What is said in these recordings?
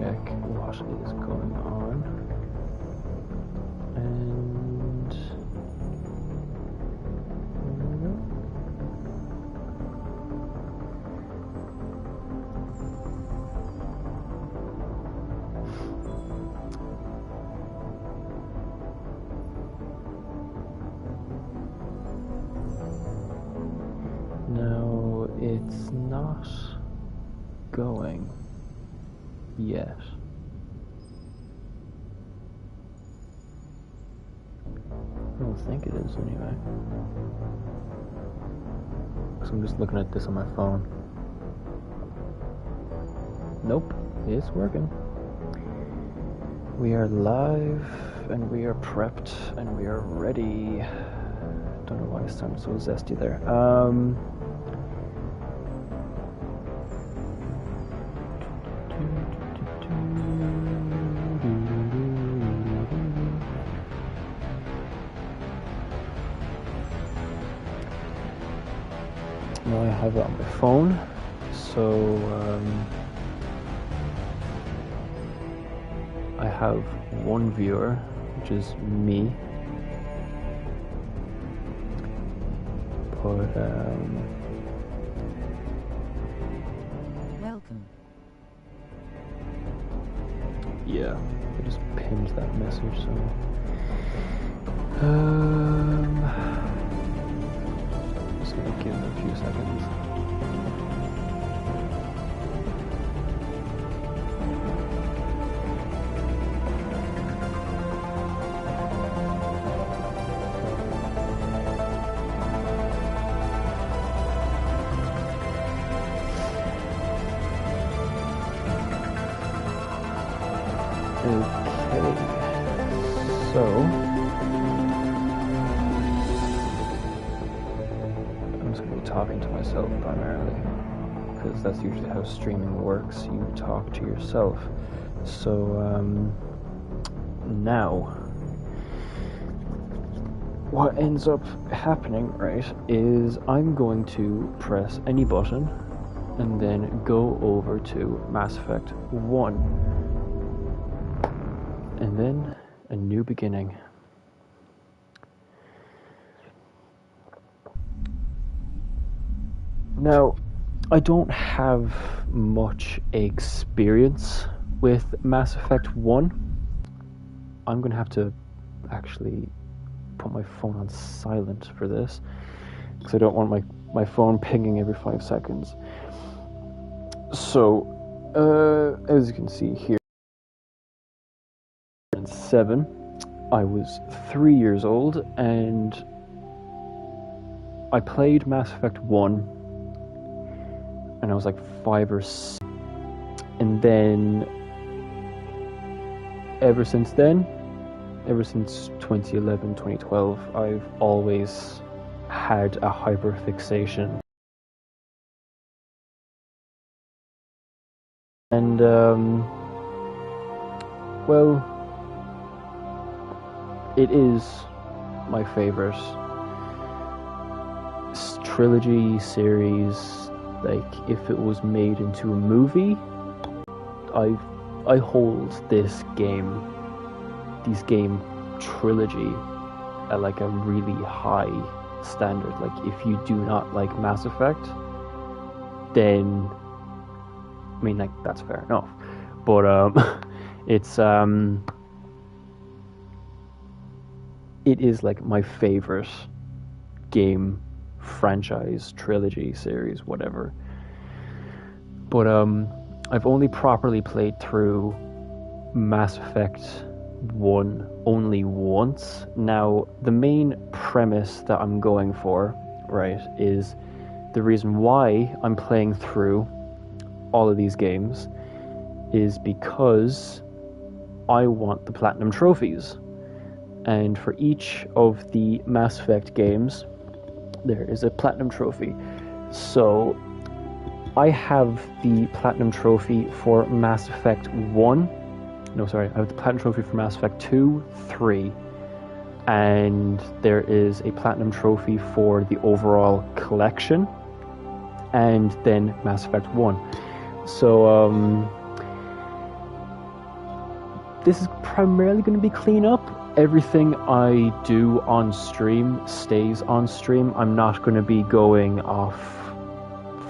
check what is going on. And there we go. No, it's not going yet. I don't think it is anyway. Because I'm just looking at this on my phone. Nope, it's working. We are live and we are prepped and we are ready. Don't know why it sounded so zesty there. Now I have it on my phone, so I have one viewer, which is me, but welcome. Yeah, I just pinned that message, so just gonna give it a few seconds. Okay, so I'm just going to be talking to myself primarily, because that's usually how streaming works. You talk to yourself. So now what ends up happening, right, is I'm going to press any button and then go over to Mass Effect 1. And then a new beginning. Now, I don't have much experience with Mass Effect 1. I'm going to have to actually put my phone on silent for this, because I don't want my phone pinging every 5 seconds. So, as you can see here, 7, I was 3 years old, and I played Mass Effect 1, and I was like 5 or 6, and then ever since 2011, 2012, I've always had a hyperfixation. And, well, it is my favorite trilogy series. Like, if it was made into a movie, I hold this game trilogy at like a really high standard. Like, if you do not like Mass Effect, then I mean, like, that's fair enough. But it is like my favorite game franchise, trilogy, series, whatever. But I've only properly played through Mass Effect 1 only once. Now, the main premise that I'm going for, right, is the reason why I'm playing through all of these games is because I want the platinum trophies. And for each of the Mass Effect games, there is a platinum trophy. So I have the platinum trophy for Mass Effect 1. No, sorry, I have the platinum trophy for Mass Effect 2, 3. And there is a platinum trophy for the overall collection. And then Mass Effect 1. So, this is primarily going to be cleanup. Everything I do on stream stays on stream. I'm not going to be going off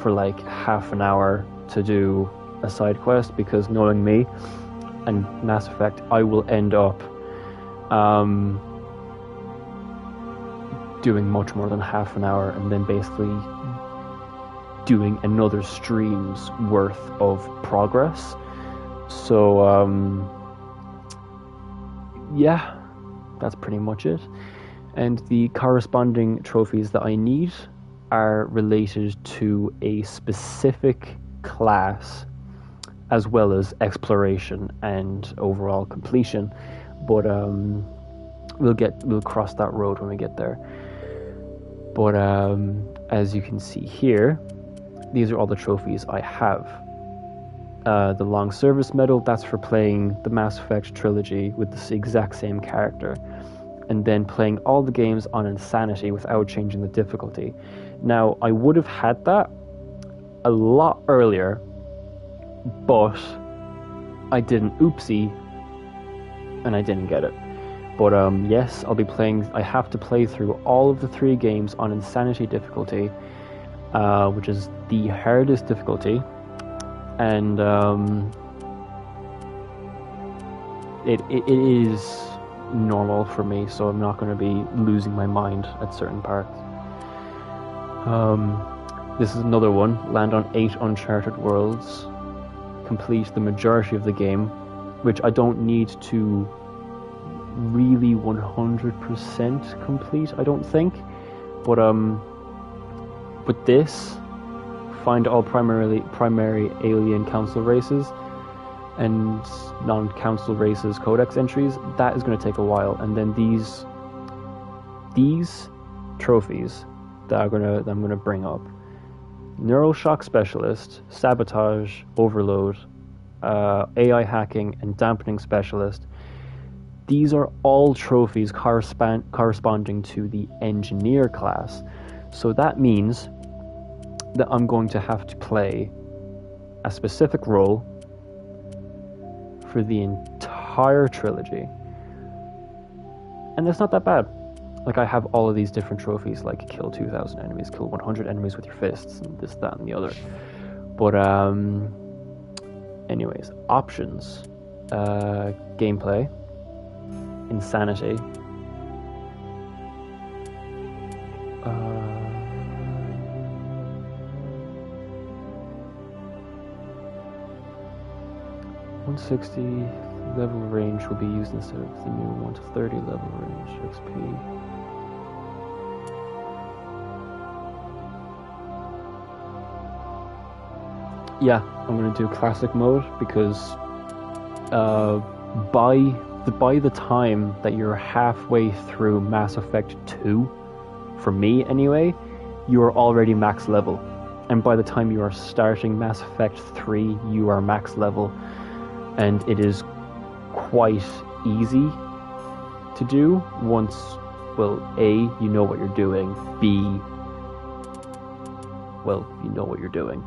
for like half an hour to do a side quest, because knowing me and Mass Effect, I will end up doing much more than half an hour and then basically doing another stream's worth of progress. So yeah, that's pretty much it. And the corresponding trophies that I need are related to a specific class, as well as exploration and overall completion. But we'll cross that road when we get there. But as you can see here, these are all the trophies I have. The Long Service Medal, that's for playing the Mass Effect trilogy with the exact same character, and then playing all the games on Insanity without changing the difficulty. Now, I would have had that a lot earlier, but I didn't. Oopsie, and I didn't get it. But yes, I'll be playing. I have to play through all of the 3 games on Insanity difficulty, which is the hardest difficulty, and it is normal for me, so I'm not going to be losing my mind at certain parts. This is another one. Land on 8 uncharted worlds. Complete the majority of the game, which I don't need to really 100% complete, I don't think. But this, find all primary alien council races and non-council races codex entries. That is going to take a while, and then these trophies that I'm gonna bring up: Neural Shock Specialist, Sabotage, Overload, AI Hacking, and Dampening Specialist. These are all trophies corresponding to the Engineer class. So that means that I'm going to have to play a specific role for the entire trilogy. And that's not that bad. Like, I have all of these different trophies, like kill 2,000 enemies, kill 100 enemies with your fists, and this, that, and the other. But, anyways, options. Gameplay. Insanity. Uh, 160 level range will be used instead of the new 130 level range XP. Yeah, I'm gonna do classic mode because by the time that you're halfway through Mass Effect 2, for me anyway, you are already max level. And by the time you are starting Mass Effect 3, you are max level. And it is quite easy to do once, well, A, you know what you're doing, B, well, you know what you're doing.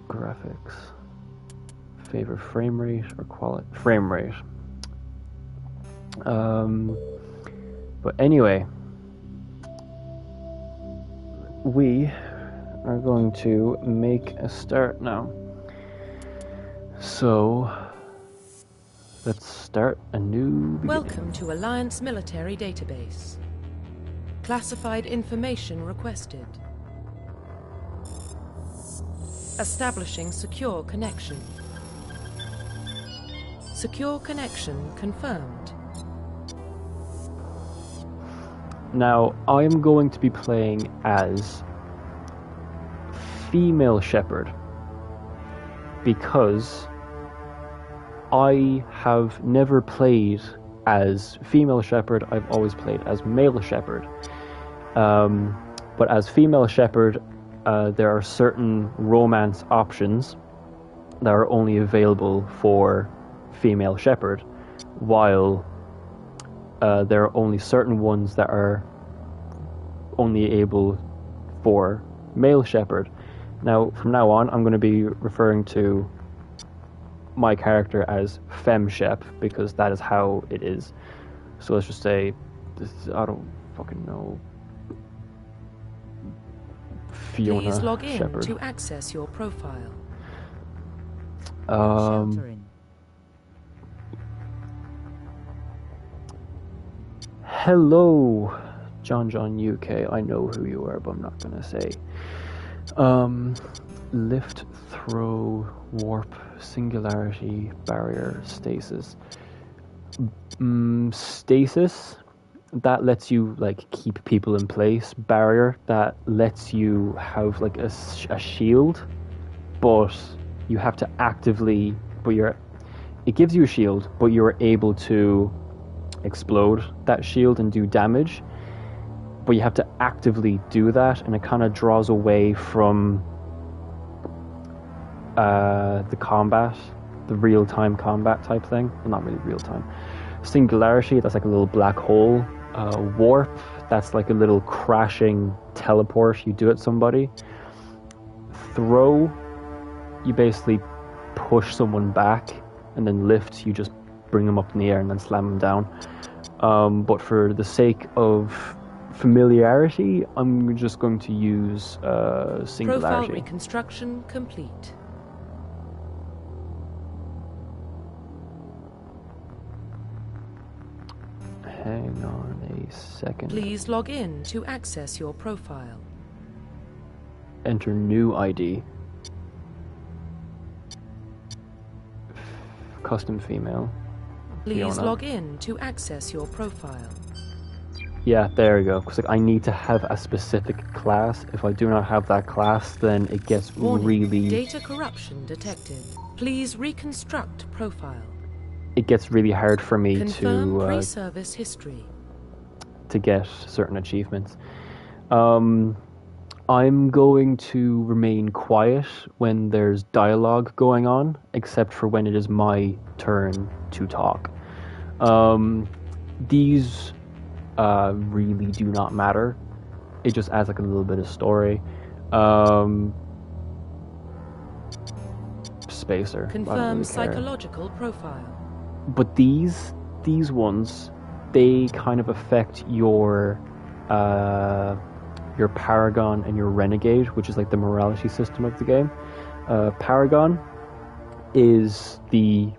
Graphics. Favor frame rate or quality? Frame rate. But anyway, we are going to make a start now. So let's start a new beginning. Welcome to Alliance Military Database. Classified information requested. Establishing secure connection. Secure connection confirmed. Now, I am going to be playing as female Shepard because I have never played as female Shepard. I've always played as male Shepard. But as female Shepard, there are certain romance options that are only available for female Shepard, while there are only certain ones that are only able for male Shepard. Now, from now on, I'm going to be referring to my character as Femshep because that is how it is. So let's just say, I don't fucking know. Fiona Please log in Shepherd. to access your profile. Sheltering. Hello, John UK. I know who you are, but I'm not gonna say. Lift, throw, warp, singularity, barrier, stasis. Stasis, that lets you like keep people in place. Barrier, that lets you have like a shield, but you have to actively. It gives you a shield, but you're able to explode that shield and do damage. But you have to actively do that, and it kind of draws away from the combat, the real-time combat type thing. Well, not really real-time. Singularity, that's like a little black hole. Warp, that's like a little crashing teleport you do at somebody. Throw, you basically push someone back, and then lift, you just bring them up in the air and then slam them down. But for the sake of familiarity, I'm just going to use singularity. Profile reconstruction complete. Hang on a second. Please log in to access your profile. Enter new ID. Custom female. Please Fiona. log in to access your profile. Yeah, there we go. Because like, I need to have a specific class. If I do not have that class, then it gets Warning, really... data corruption detected. Please reconstruct profile. It gets really hard for me Confirm pre-service history. to get certain achievements. I'm going to remain quiet when there's dialogue going on, except for when it is my turn to talk. These really do not matter. It just adds like a little bit of story. Spacer. I don't Confirm really care. psychological profile. But these ones, they kind of affect your Paragon and your Renegade, which is like the morality system of the game. Paragon is the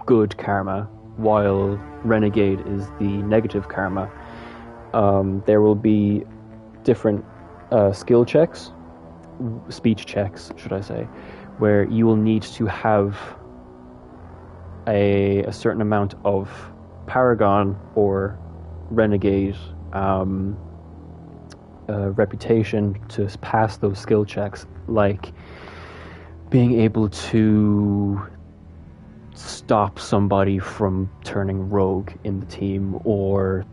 good karma, while Renegade is the negative karma. There will be different skill checks, speech checks, should I say, where you will need to have a certain amount of Paragon or Renegade reputation to pass those skill checks, like being able to stop somebody from turning rogue in the team, or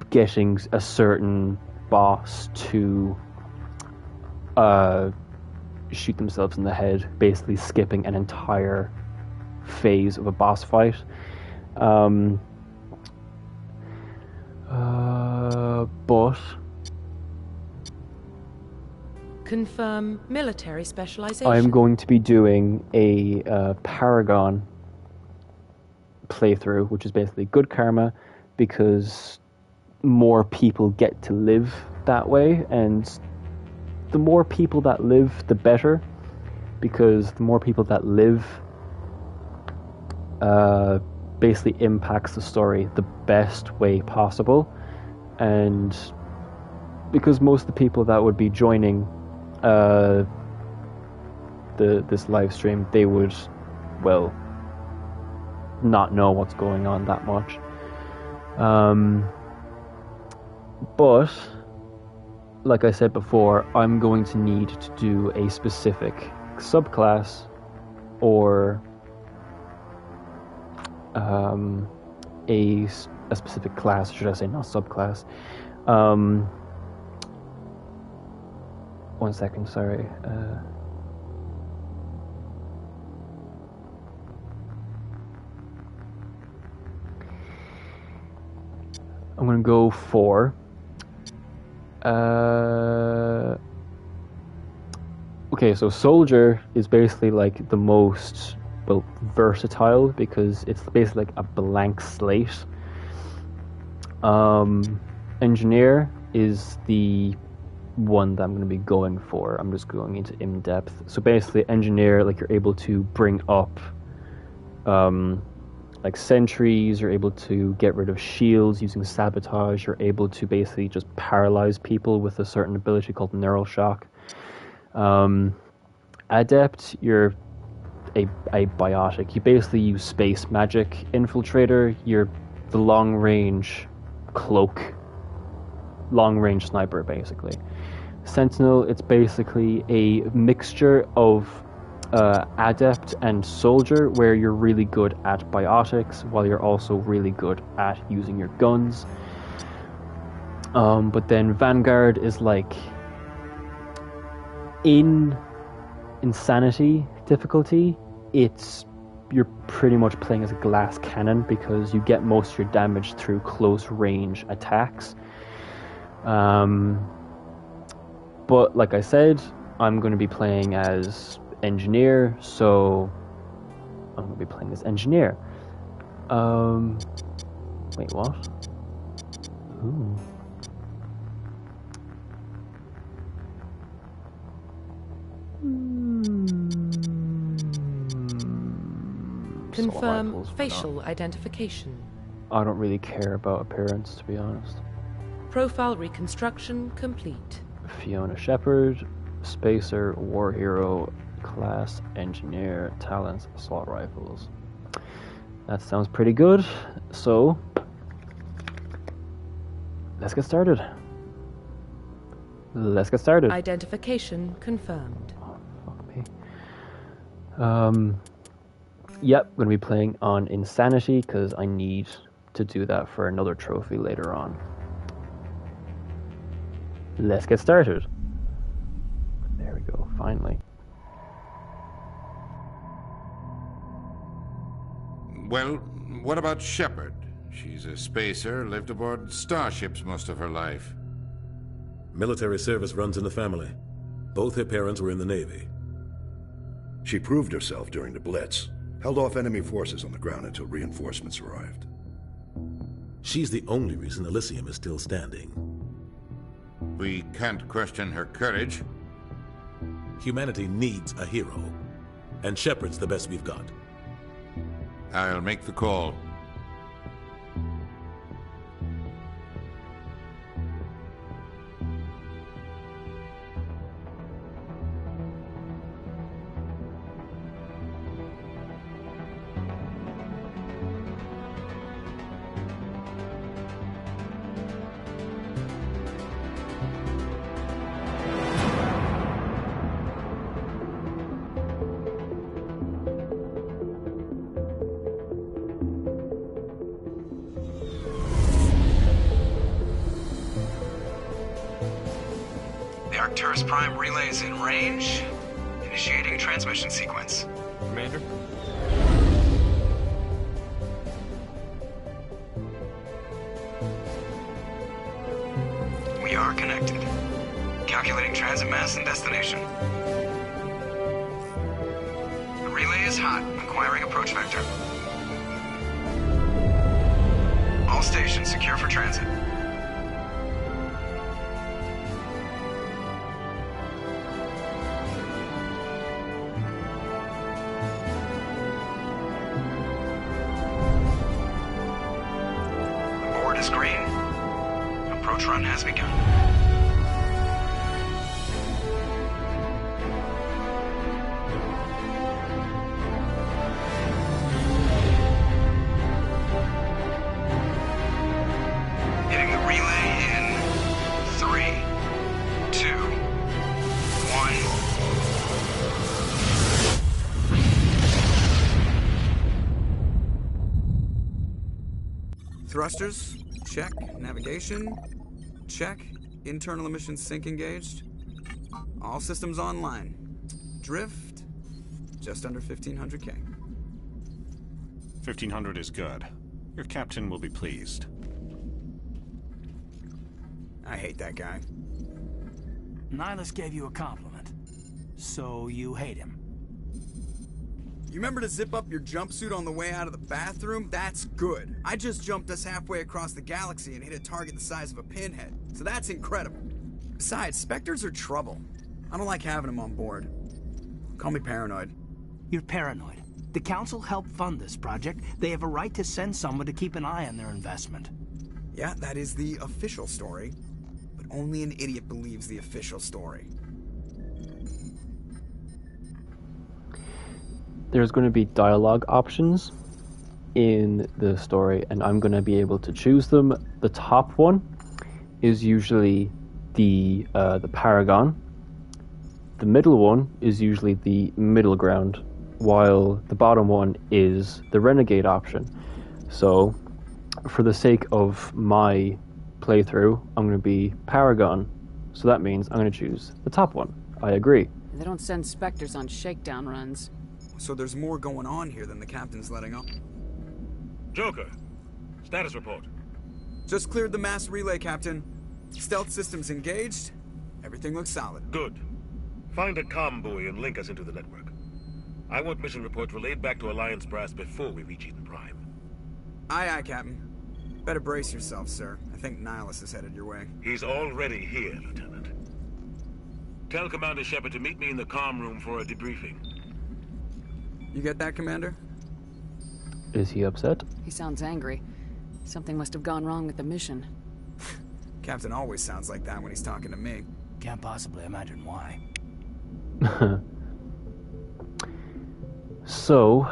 getting a certain boss to shoot themselves in the head, basically skipping an entire phase of a boss fight. But Confirm military specialization. I'm going to be doing a Paragon playthrough, which is basically good karma, because more people get to live that way, and the more people that live, the better, because the more people that live basically impacts the story the best way possible. And because most of the people that would be joining this live stream, they would, well, not know what's going on that much. But like I said before, I'm going to need to do a specific subclass or a specific class, should I say, not subclass. 1 second, sorry. I'm gonna go for Okay, so soldier is basically like the most, well, versatile because it's basically like a blank slate. Engineer is the one that I'm going to be going for. I'm just going into in depth. So basically, engineer, like you're able to bring up like sentries, you're able to get rid of shields using sabotage, you're able to basically just paralyze people with a certain ability called neural shock. Adept, you're a biotic. You basically use space magic. Infiltrator, you're the long range cloak, long range sniper basically. Sentinel, it's basically a mixture of adept and soldier, where you're really good at biotics while you're also really good at using your guns. But then Vanguard is like in insanity difficulty, you're pretty much playing as a glass cannon because you get most of your damage through close range attacks. But like I said, I'm going to be playing as engineer, so I'm going to be playing as engineer. Wait, what? Ooh. Confirm facial identification. I don't really care about appearance, to be honest. Profile reconstruction complete. Fiona Shepherd, Spacer, War Hero, Class, Engineer, Talents, Assault Rifles. That sounds pretty good, so let's get started. Identification confirmed. Oh, fuck me. Yep, going to be playing on Insanity because I need to do that for another trophy later on. Let's get started. There we go, finally. Well, what about Shepard? She's a spacer, lived aboard starships most of her life. Military service runs in the family. Both her parents were in the Navy. She proved herself during the Blitz, held off enemy forces on the ground until reinforcements arrived. She's the only reason Elysium is still standing. We can't question her courage. Humanity needs a hero, and Shepard's the best we've got. I'll make the call. Arcturus Prime relay is in range. Initiating transmission sequence. Commander? We are connected. Calculating transit mass and destination. The relay is hot. Acquiring approach vector. All stations secure for transit. Green. Approach run has begun. Hitting the relay in 3, 2, 1. Thrusters. Check. Navigation. Check. Internal emissions sync engaged. All systems online. Drift. Just under 1500K. 1500 is good. Your captain will be pleased. I hate that guy. Nihilus gave you a compliment. So you hate him? You remember to zip up your jumpsuit on the way out of the bathroom? That's good. I just jumped us halfway across the galaxy and hit a target the size of a pinhead. So that's incredible. Besides, Spectres are trouble. I don't like having them on board. Call me paranoid. You're paranoid. The Council helped fund this project. They have a right to send someone to keep an eye on their investment. Yeah, that is the official story. But only an idiot believes the official story. There's going to be dialogue options in the story, and I'm going to be able to choose them. The top one is usually the Paragon. The middle one is usually the middle ground, while the bottom one is the Renegade option. So, for the sake of my playthrough, I'm going to be Paragon. So that means I'm going to choose the top one. I agree. They don't send Spectres on shakedown runs. So there's more going on here than the captain's letting on. Joker, status report. Just cleared the mass relay, Captain. Stealth systems engaged. Everything looks solid. Good. Find a comm buoy and link us into the network. I want mission reports relayed back to Alliance Brass before we reach Eden Prime. Aye, aye, Captain. Better brace yourself, sir. I think Nihilus is headed your way. He's already here, Lieutenant. Tell Commander Shepard to meet me in the comm room for a debriefing. You get that, Commander? Is he upset? He sounds angry. Something must have gone wrong with the mission. Captain always sounds like that when he's talking to me. Can't possibly imagine why. So,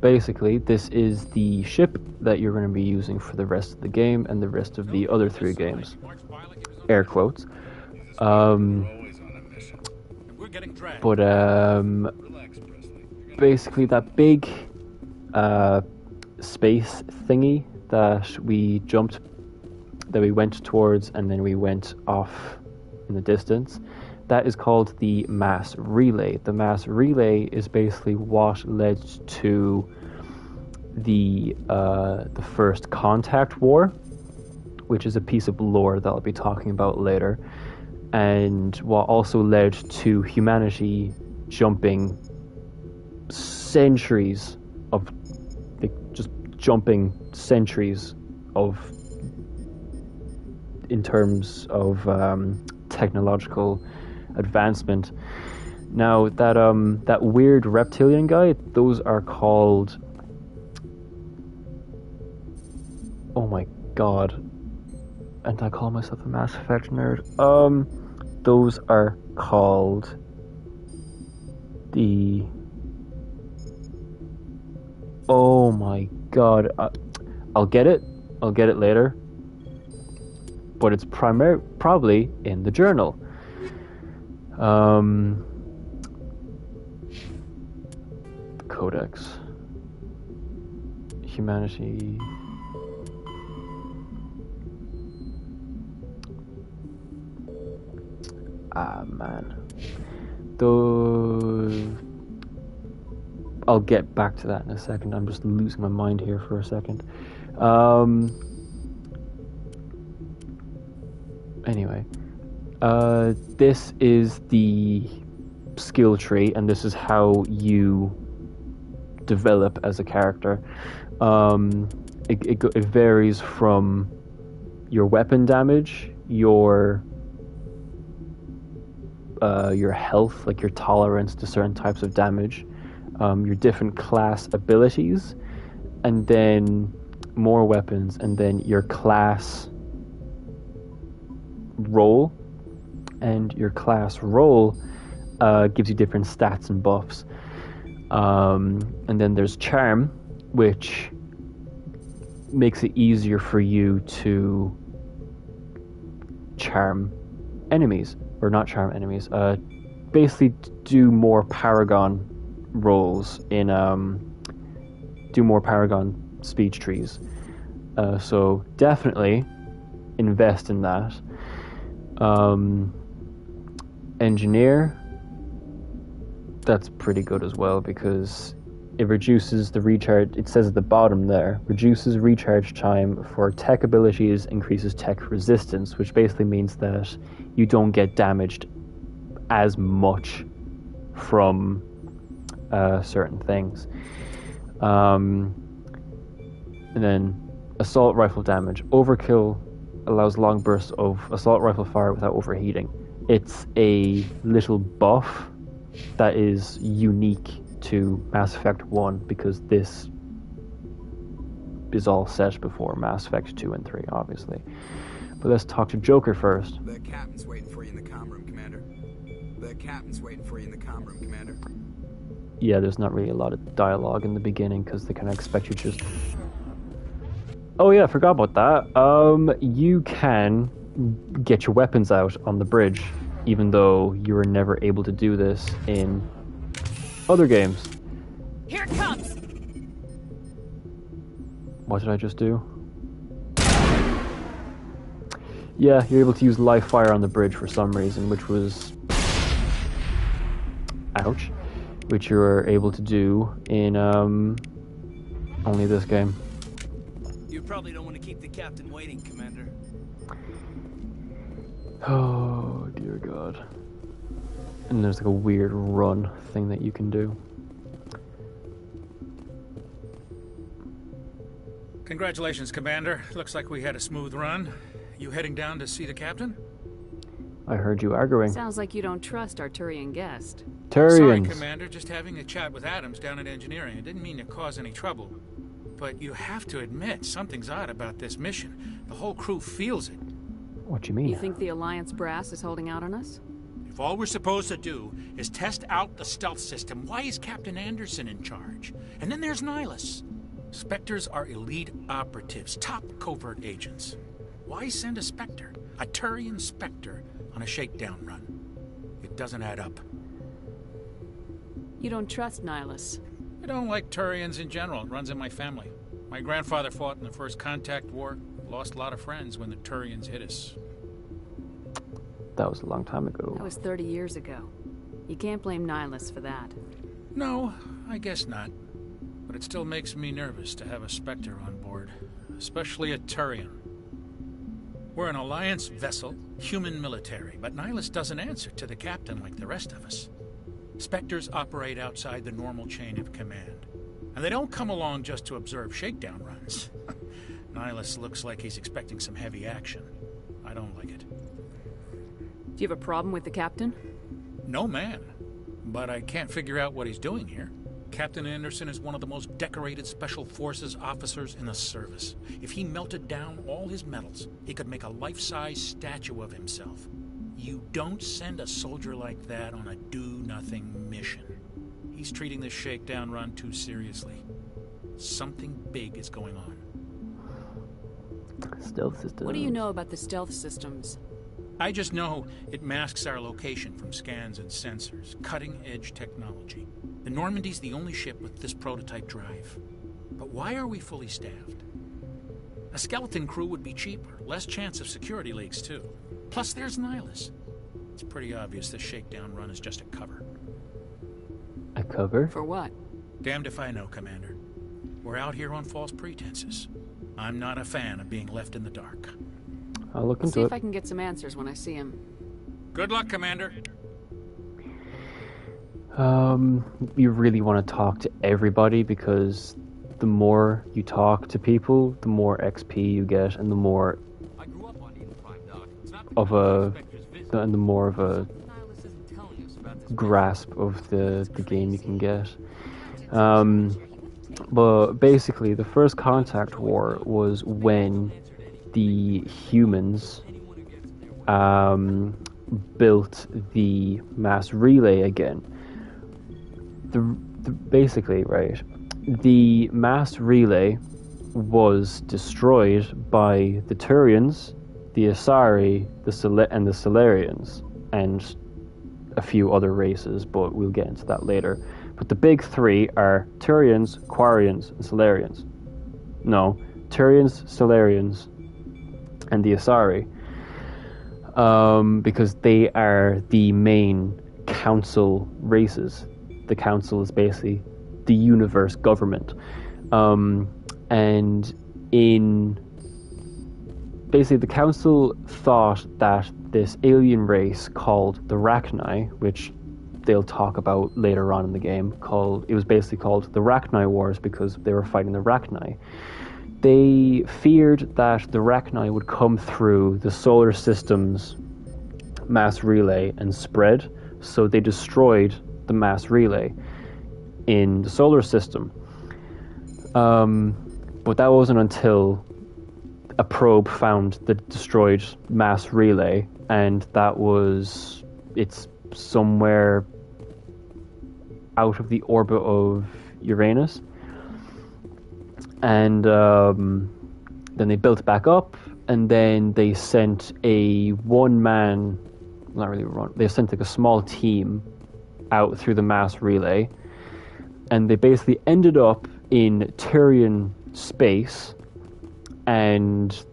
basically, this is the ship that you're going to be using for the rest of the game and the rest of the other 3 games. Air quotes. But, basically that big space thingy that we went towards and then we went off in the distance, that is called the mass relay. The mass relay is basically what led to the first contact war, which is a piece of lore that I'll be talking about later, and what also led to humanity jumping centuries of in terms of technological advancement. Now that weird reptilian guy, those are called, oh my god, and I call myself a Mass Effect nerd. Those are called the, oh my god, I'll get it later, but it's probably in the journal. Codex. Humanity. Man. I'll get back to that in a second. I'm just losing my mind here for a second. Anyway. This is the skill tree, and this is how you develop as a character. It varies from your weapon damage, your health, like your tolerance to certain types of damage, your different class abilities, and then more weapons, and then your class role. And your class role gives you different stats and buffs. And then there's charm, which makes it easier for you to charm enemies, or not charm enemies, basically do more Paragon roles in, do more Paragon speech trees. So definitely invest in that. Engineer, that's pretty good as well, because it reduces the recharge, it says at the bottom there, reduces recharge time for tech abilities, increases tech resistance, which basically means that you don't get damaged as much from certain things. And then assault rifle damage. Overkill allows long bursts of assault rifle fire without overheating. It's a little buff that is unique to Mass Effect 1 because this is all set before Mass Effect 2 and 3, obviously. But let's talk to Joker first. The captain's waiting for you in the comm room, Commander. The captain's waiting for you in the comm room, Commander. Yeah, there's not really a lot of dialogue in the beginning because they kind of expect you to just... Oh yeah, I forgot about that. You can get your weapons out on the bridge, even though you were never able to do this in other games. Here it comes! What did I just do? Yeah, you're able to use live fire on the bridge for some reason, which was... Ouch. Which you were able to do in, only this game. You probably don't want to keep the captain waiting, Commander. Oh, dear God. And there's like a weird run thing that you can do. Congratulations, Commander. Looks like we had a smooth run. You heading down to see the captain? I heard you arguing. Sounds like you don't trust our Turian guest. Turians. Sorry, Commander. Just having a chat with Adams down at engineering. I didn't mean to cause any trouble. But you have to admit, something's odd about this mission. The whole crew feels it. What do you mean? You think the Alliance brass is holding out on us? If all we're supposed to do is test out the stealth system, why is Captain Anderson in charge? And then there's Nihilus. Spectres are elite operatives, top covert agents. Why send a Spectre, a Turian Spectre, on a shakedown run? It doesn't add up. You don't trust Nihilus? I don't like Turians in general. It runs in my family. My grandfather fought in the First Contact War. Lost a lot of friends when the Turians hit us. That was a long time ago. That was 30 years ago. You can't blame Nihilus for that. No, I guess not. But it still makes me nervous to have a Spectre on board. Especially a Turian. We're an Alliance vessel, human military, but Nihilus doesn't answer to the captain like the rest of us. Spectres operate outside the normal chain of command. And they don't come along just to observe shakedown runs. Nihilus looks like he's expecting some heavy action. I don't like it. Do you have a problem with the captain? No, man. But I can't figure out what he's doing here. Captain Anderson is one of the most decorated Special Forces officers in the service. If he melted down all his medals, he could make a life-size statue of himself. You don't send a soldier like that on a do-nothing mission. He's treating this shakedown run too seriously. Something big is going on. Stealth systems. What do you know about the stealth systems? I just know it masks our location from scans and sensors. Cutting-edge technology. The Normandy's the only ship with this prototype drive. But why are we fully staffed? A skeleton crew would be cheaper, less chance of security leaks too. Plus there's Nihilus. It's pretty obvious this shakedown run is just a cover. A cover? For what? Damned if I know, Commander. We're out here on false pretenses. I'm not a fan of being left in the dark. I'll look into See it. if I can get some answers when I see him. Good luck, Commander. You really want to talk to everybody because the more you talk to people, the more XP you get, and the more of a grasp of the game you can get. But basically, the First Contact War was when the humans built the mass relay again. Basically, right, the mass relay was destroyed by the Turians, the Asari, and the Solarians, and a few other races, but we'll get into that later. But the big three are Turians, Quarians, and Solarians. No, Turians, Solarians, and the Asari. Because they are the main council races. The council is basically the universe government. And in... Basically, the council thought that this alien race called the Rachni, which they'll talk about later on in the game. It was basically called the Rachni Wars because they were fighting the Rachni. They feared that the Rachni would come through the solar system's mass relay and spread, so they destroyed the mass relay in the solar system. But that wasn't until a probe found the destroyed mass relay, and it's somewhere out of the orbit of Uranus. And then they built it back up, and then they sent they sent like a small team out through the mass relay, and they basically ended up in Turian space, and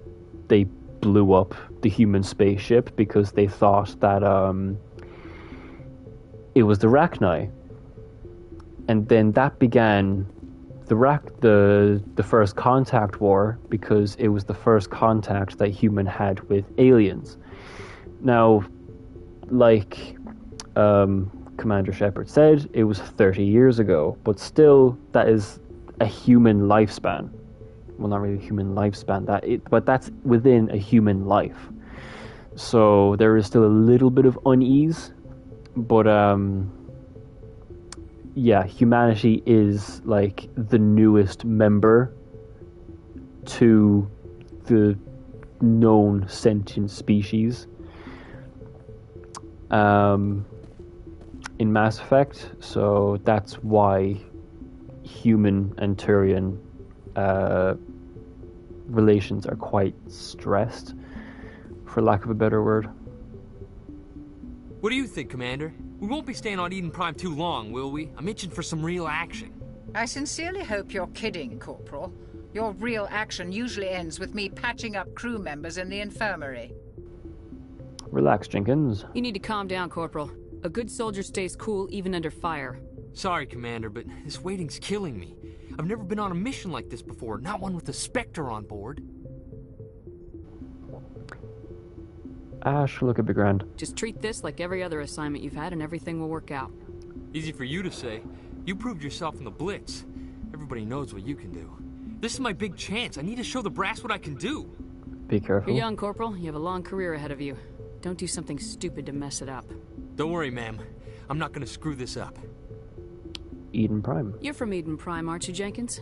they blew up the human spaceship because they thought that it was the Rachni. And then that began the first contact war, because it was the first contact that human had with aliens. Now, like Commander Shepard said, it was 30 years ago, but still, that is a human lifespan. Well, not really a human lifespan, but that's within a human life. So there is still a little bit of unease, but yeah, humanity is like the newest member to the known sentient species in Mass Effect, so that's why human and Turian relations are quite stressed, for lack of a better word. What do you think, Commander? We won't be staying on Eden Prime too long, will we? I'm itching for some real action. I sincerely hope you're kidding, Corporal. Your real action usually ends with me patching up crew members in the infirmary. Relax, Jenkins. You need to calm down, Corporal. A good soldier stays cool even under fire. Sorry, Commander, but this waiting's killing me. I've never been on a mission like this before, not one with a Spectre on board. Ash, look at the grand. Just treat this like every other assignment you've had and everything will work out. Easy for you to say. You proved yourself in the Blitz. Everybody knows what you can do. This is my big chance. I need to show the brass what I can do. Be careful. You're young, Corporal. You have a long career ahead of you. Don't do something stupid to mess it up. Don't worry, ma'am. I'm not gonna screw this up. Eden Prime. You're from Eden Prime, aren't you, Jenkins?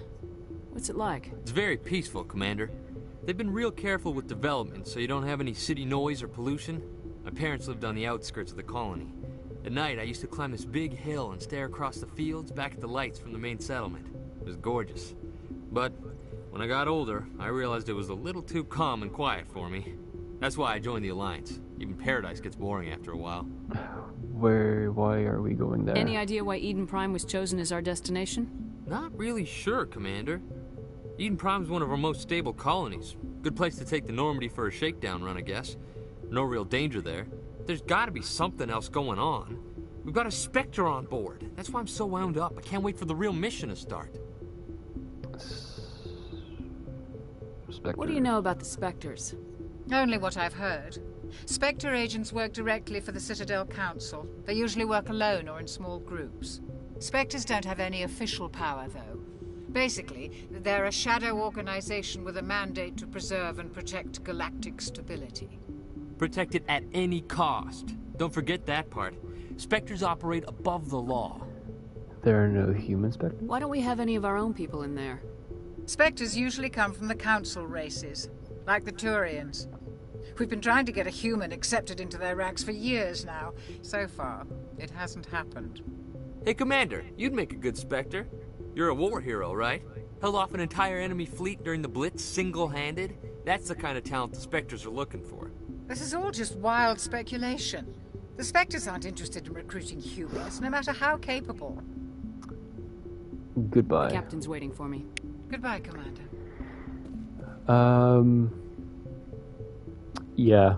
What's it like? It's very peaceful, Commander. They've been real careful with development, so you don't have any city noise or pollution. My parents lived on the outskirts of the colony. At night, I used to climb this big hill and stare across the fields back at the lights from the main settlement. It was gorgeous. But when I got older, I realized it was a little too calm and quiet for me. That's why I joined the Alliance. Even Paradise gets boring after a while. Why are we going there? Any idea why Eden Prime was chosen as our destination? Not really sure, Commander. Eden Prime's one of our most stable colonies. Good place to take the Normandy for a shakedown run, I guess. No real danger there. There's gotta be something else going on. We've got a Spectre on board. That's why I'm so wound up. I can't wait for the real mission to start. Spectre. What do you know about the Spectres? Only what I've heard. Spectre agents work directly for the Citadel Council. They usually work alone or in small groups. Spectres don't have any official power, though. Basically, they're a shadow organization with a mandate to preserve and protect galactic stability. Protect it at any cost. Don't forget that part. Spectres operate above the law. There are no human Spectres? Why don't we have any of our own people in there? Spectres usually come from the Council races, like the Turians. We've been trying to get a human accepted into their ranks for years now. So far, it hasn't happened. Hey, Commander, you'd make a good Spectre. You're a war hero, right? Held off an entire enemy fleet during the Blitz single-handed? That's the kind of talent the Spectres are looking for. This is all just wild speculation. The Spectres aren't interested in recruiting humans, no matter how capable. Goodbye. The captain's waiting for me. Goodbye, Commander. Yeah.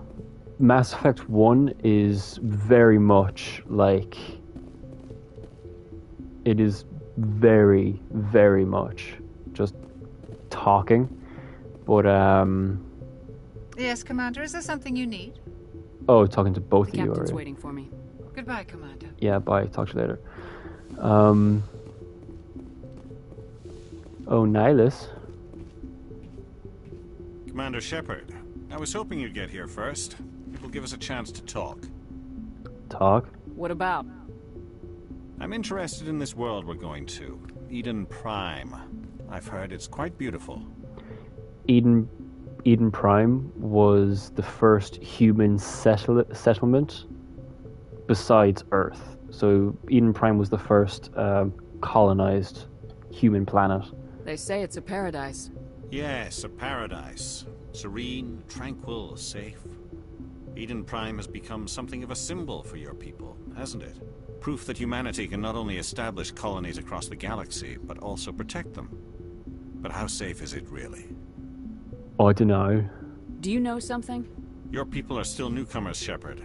Mass Effect 1 is very much like... It is very, very much just talking. But, Yes, Commander, is there something you need? Oh, talking to both The of you captain's already. waiting for me. Goodbye, Commander. Yeah, bye. Talk to you later. Oh, Nihilus. Commander Shepard, I was hoping you'd get here first. It will give us a chance to talk. Talk? What about? I'm interested in this world we're going to. Eden Prime. I've heard it's quite beautiful. Eden Prime was the first human settlement besides Earth. So Eden Prime was the first colonized human planet. They say it's a paradise. Yes, a paradise. Serene, tranquil, safe. Eden Prime has become something of a symbol for your people, hasn't it? Proof that humanity can not only establish colonies across the galaxy, but also protect them. But how safe is it, really? I don't know. Do you know something? Your people are still newcomers, Shepard.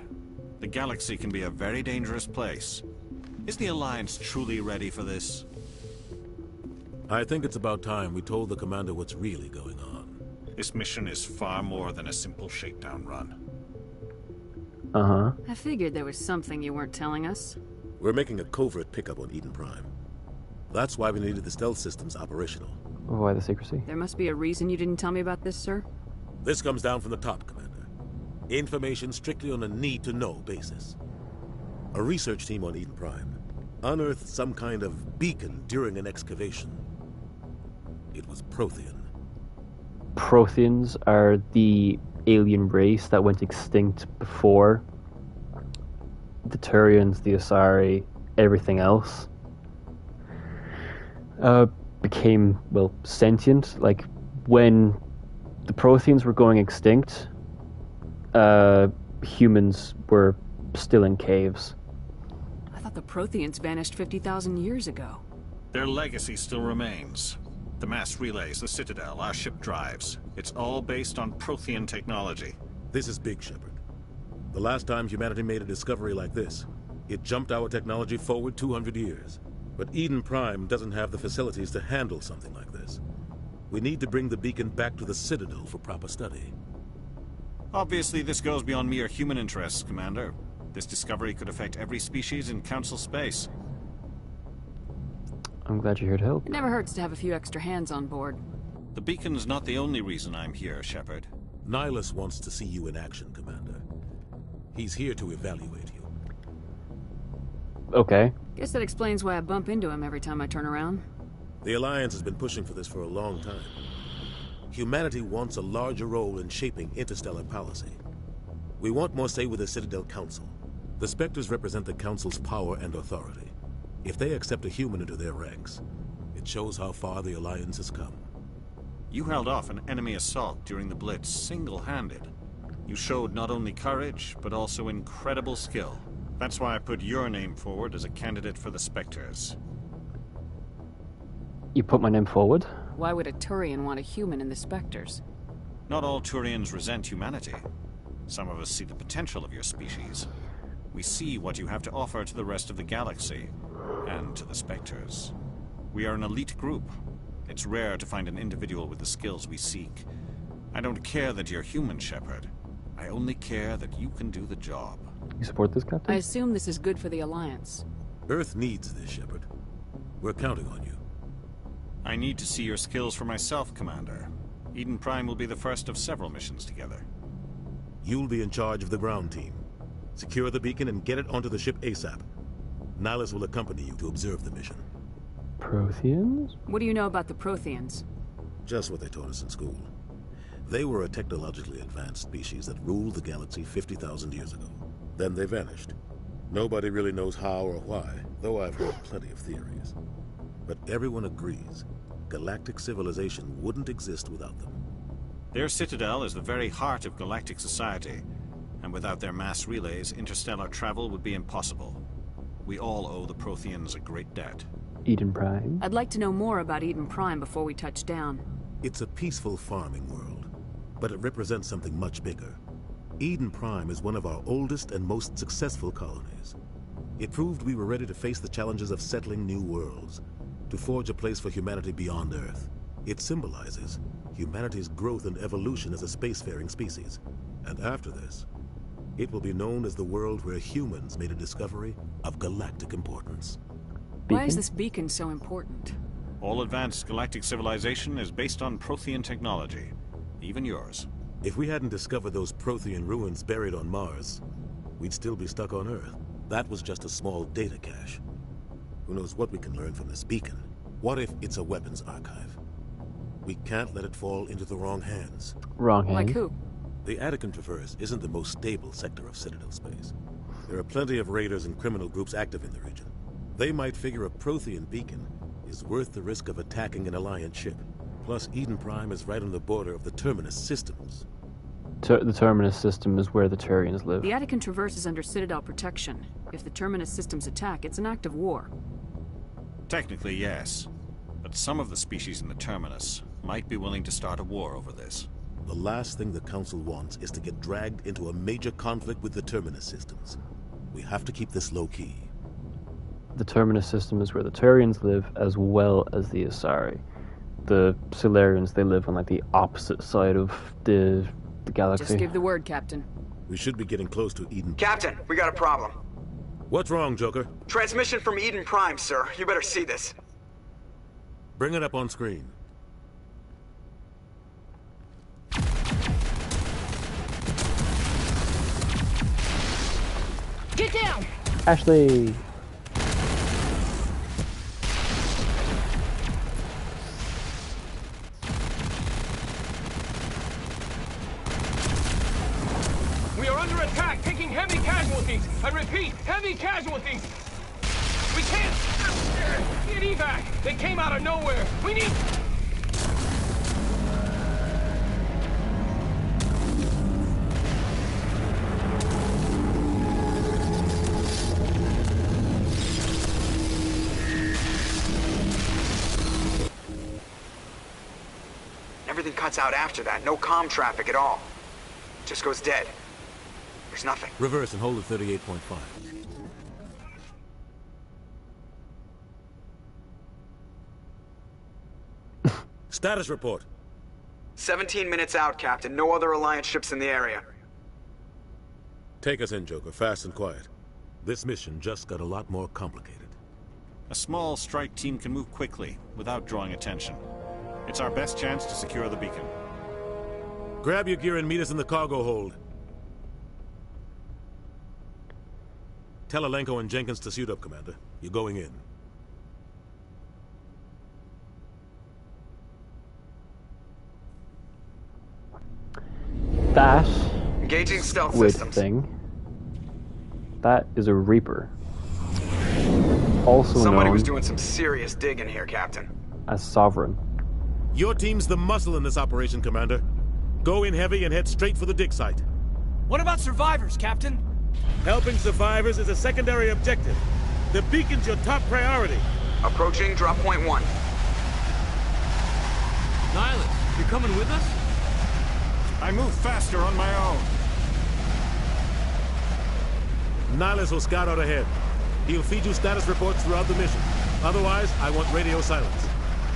The galaxy can be a very dangerous place. Is the Alliance truly ready for this? I think it's about time we told the Commander what's really going on. This mission is far more than a simple shakedown run. Uh-huh. I figured there was something you weren't telling us. We're making a covert pickup on Eden Prime. That's why we needed the stealth systems operational. Why the secrecy? There must be a reason you didn't tell me about this, sir. This comes down from the top, Commander. Information strictly on a need-to-know basis. A research team on Eden Prime unearthed some kind of beacon during an excavation. It was Prothean. Protheans are the alien race that went extinct before the Turians, the Asari, everything else became, well, sentient. Like, when the Protheans were going extinct, humans were still in caves. I thought the Protheans vanished 50,000 years ago. Their legacy still remains. The mass relays, the Citadel, our ship drives. It's all based on Prothean technology. This is big, Shepard. The last time humanity made a discovery like this, it jumped our technology forward 200 years. But Eden Prime doesn't have the facilities to handle something like this. We need to bring the beacon back to the Citadel for proper study. Obviously, this goes beyond mere human interests, Commander. This discovery could affect every species in Council space. I'm glad you're here to help. It never hurts to have a few extra hands on board. The beacon's not the only reason I'm here, Shepard. Nihilus wants to see you in action, Commander. He's here to evaluate you. Okay. Guess that explains why I bump into him every time I turn around. The Alliance has been pushing for this for a long time. Humanity wants a larger role in shaping interstellar policy. We want more say with the Citadel Council. The Spectres represent the Council's power and authority. If they accept a human into their ranks, it shows how far the Alliance has come. You held off an enemy assault during the Blitz single-handed. You showed not only courage, but also incredible skill. That's why I put your name forward as a candidate for the Spectres. You put my name forward? Why would a Turian want a human in the Spectres? Not all Turians resent humanity. Some of us see the potential of your species. We see what you have to offer to the rest of the galaxy, and to the Spectres. We are an elite group. It's rare to find an individual with the skills we seek. I don't care that you're human, Shepard. I only care that you can do the job. You support this, Captain? I assume this is good for the Alliance. Earth needs this, Shepard. We're counting on you. I need to see your skills for myself, Commander. Eden Prime will be the first of several missions together. You'll be in charge of the ground team. Secure the beacon and get it onto the ship ASAP. Nihilus will accompany you to observe the mission. Protheans? What do you know about the Protheans? Just what they taught us in school. They were a technologically advanced species that ruled the galaxy 50,000 years ago. Then they vanished. Nobody really knows how or why, though I've heard plenty of theories. But everyone agrees, galactic civilization wouldn't exist without them. Their citadel is the very heart of galactic society, and without their mass relays, interstellar travel would be impossible. We all owe the Protheans a great debt. Eden Prime? I'd like to know more about Eden Prime before we touch down. It's a peaceful farming world, but it represents something much bigger. Eden Prime is one of our oldest and most successful colonies. It proved we were ready to face the challenges of settling new worlds, to forge a place for humanity beyond Earth. It symbolizes humanity's growth and evolution as a spacefaring species. And after this, It will be known as the world where humans made a discovery of galactic importance. Why is this beacon so important? All advanced galactic civilization is based on Prothean technology. Even yours. If we hadn't discovered those Prothean ruins buried on Mars, we'd still be stuck on Earth. That was just a small data cache. Who knows what we can learn from this beacon? What if it's a weapons archive? We can't let it fall into the wrong hands. Wrong hands? Like who? The Attican Traverse isn't the most stable sector of Citadel space. There are plenty of raiders and criminal groups active in the region. They might figure a Prothean beacon is worth the risk of attacking an Alliance ship. Plus, Eden Prime is right on the border of the Terminus systems. The Terminus system is where the Turians live. The Attican Traverse is under Citadel protection. If the Terminus systems attack, it's an act of war. Technically, yes. But some of the species in the Terminus might be willing to start a war over this. The last thing the Council wants is to get dragged into a major conflict with the Terminus systems. We have to keep this low-key. The Terminus system is where the Turians live, as well as the Asari. The Solarians, they live on like the opposite side of the galaxy. Just give the word, Captain. We should be getting close to Eden. Captain, we got a problem. What's wrong, Joker? Transmission from Eden Prime, sir. You better see this. Bring it up on screen. Get down! Ashley! We are under attack, taking heavy casualties. I repeat, heavy casualties. We can't get evac. They came out of nowhere. We need... Everything cuts out after that. No comm traffic at all. Just goes dead. There's nothing. Reverse and hold at 38.5. Status report. 17 minutes out, Captain. No other Alliance ships in the area. Take us in, Joker. Fast and quiet. This mission just got a lot more complicated. A small strike team can move quickly, without drawing attention. It's our best chance to secure the beacon. Grab your gear and meet us in the cargo hold. Tell Alenko and Jenkins to suit up, Commander. You're going in. That engaging stealth squid systems. Thing. That is a Reaper. Also Somebody known was doing some serious digging here, Captain. as Sovereign. Your team's the muscle in this operation, Commander. Go in heavy and head straight for the dig site. What about survivors, Captain? Helping survivors is a secondary objective. The beacon's your top priority. Approaching drop point 1. Nihilus, you're coming with us? I move faster on my own. Nihilus will scout out ahead. He'll feed you status reports throughout the mission. Otherwise, I want radio silence.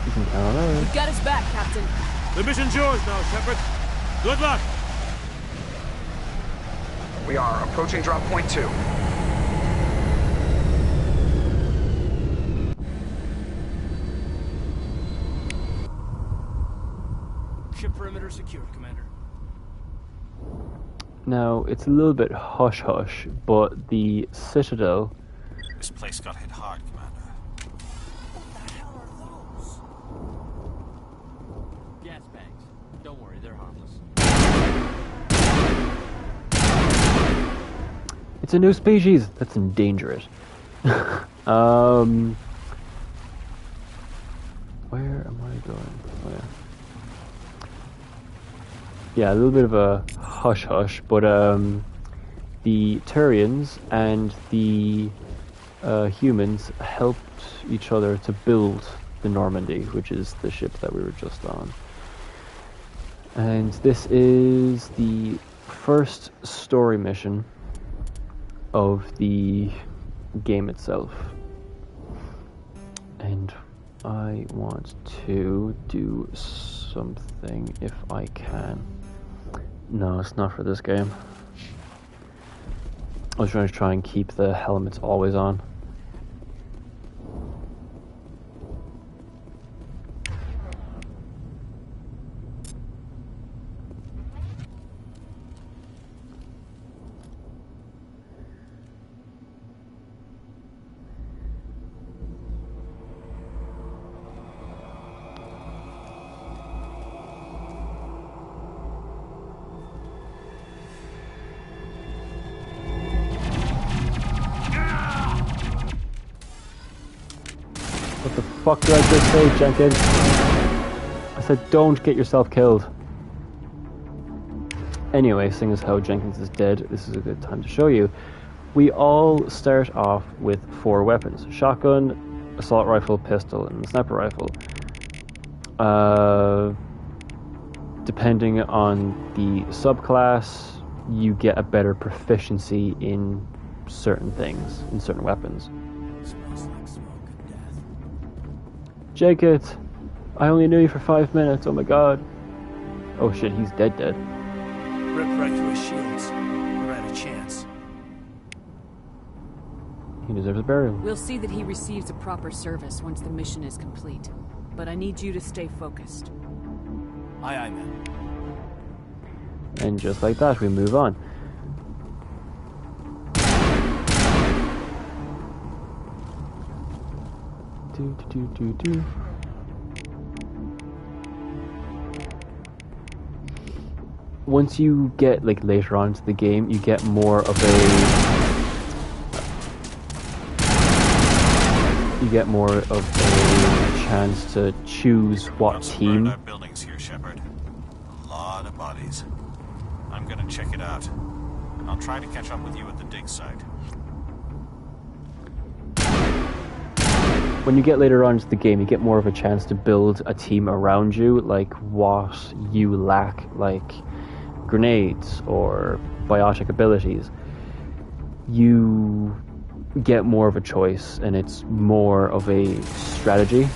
You can count on us. You've got his back, Captain. The mission's yours now, Shepard. Good luck! We are approaching drop point 2. Ship perimeter secured, Commander. Now, it's a little bit hush-hush, but the Citadel... This place got hit hard, Commander. Gas bags. Don't worry, they're harmless. It's a new species that's endangered. Where am I going? Oh, yeah. Yeah, a little bit of a hush-hush, but the Turians and the humans helped each other to build the Normandy, which is the ship that we were just on. And this is the first story mission of the game itself. And I want to do something if I can. No, it's not for this game. I was going to try and keep the helmets always on. What the fuck did I just say, Jenkins? I said don't get yourself killed. Anyway, seeing as how Jenkins is dead, this is a good time to show you. We all start off with 4 weapons. Shotgun, assault rifle, pistol, and sniper rifle. Depending on the subclass, you get a better proficiency in certain things, in certain weapons. Jake it! I only knew you for 5 minutes, oh my god. Oh shit, he's dead. Ripped right through his shields. We're out of chance. He deserves a burial. We'll see that he receives a proper service once the mission is complete. But I need you to stay focused. Aye, aye, man. And just like that, we move on. Do. Once you get like later on into the game, you get more of a chance to choose what team. Our buildings here, Shepard. A lot of bodies. I'm gonna check it out. I'll try to catch up with you at the dig site. When you get later on into the game, you get more of a chance to build a team around you, like what you lack, like grenades or biotic abilities. You get more of a choice, and it's more of a strategy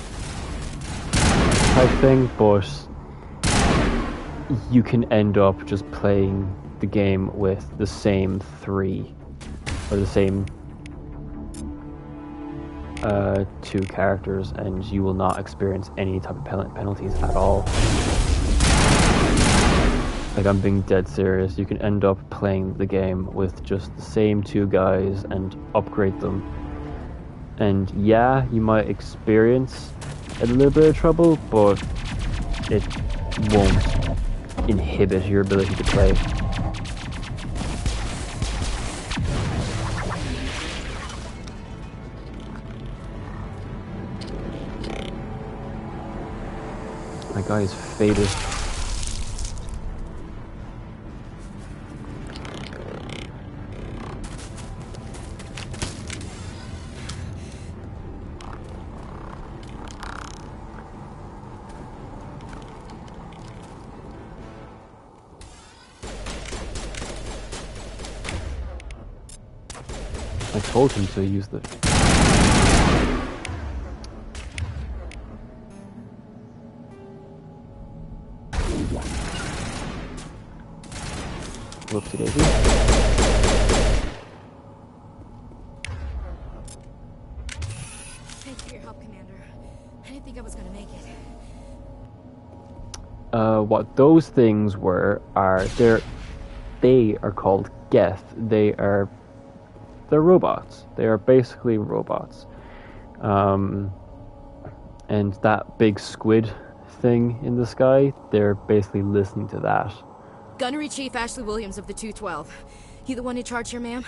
type thing, but you can end up just playing the game with the same 3, or the same 2 characters, and you will not experience any type of penalties at all. Like, I'm being dead serious. You can end up playing the game with just the same 2 guys and upgrade them. And yeah, you might experience a little bit of trouble, but it won't inhibit your ability to play. My guy is faded. I told him to use the... Whoopsie daisy. Thanks for your help, Commander. I didn't think I was gonna make it. What those things were they are called Geth. They're robots. They are basically robots. And that big squid thing in the sky, they're basically listening to that. Gunnery Chief Ashley Williams of the 212. You the one in charge here, ma'am?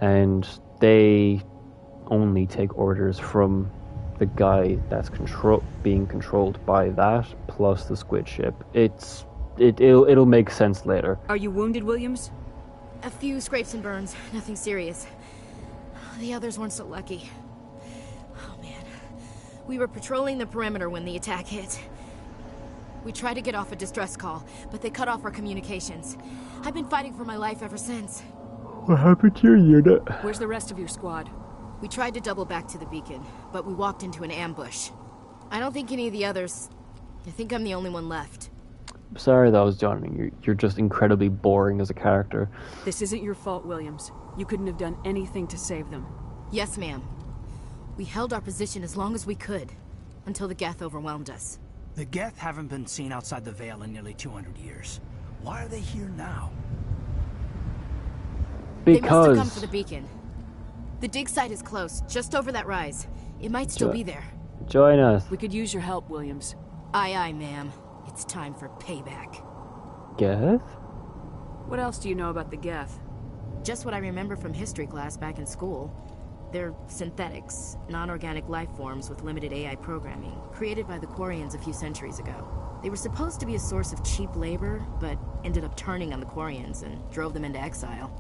And they only take orders from the guy that's being controlled by that, plus the squid ship. It'll make sense later. Are you wounded, Williams? A few scrapes and burns, nothing serious. The others weren't so lucky. Oh man. We were patrolling the perimeter when the attack hit. We tried to get off a distress call, but they cut off our communications. I've been fighting for my life ever since. What happened to your unit? Where's the rest of your squad? We tried to double back to the beacon, but we walked into an ambush. I don't think any of the others... I think I'm the only one left. Sorry that I was joining. You're just incredibly boring as a character. This isn't your fault, Williams. You couldn't have done anything to save them. Yes, ma'am. We held our position as long as we could, until the Geth overwhelmed us. The Geth haven't been seen outside the Veil in nearly 200 years. Why are they here now? They must have come for the beacon. The dig site is close, just over that rise. It might still be there. Join us. We could use your help, Williams. Aye, aye, ma'am. It's time for payback. Geth? What else do you know about the Geth? Just what I remember from history class back in school. They're synthetics, non-organic life forms with limited AI programming, created by the Quarians a few centuries ago. They were supposed to be a source of cheap labor, but ended up turning on the Quarians and drove them into exile.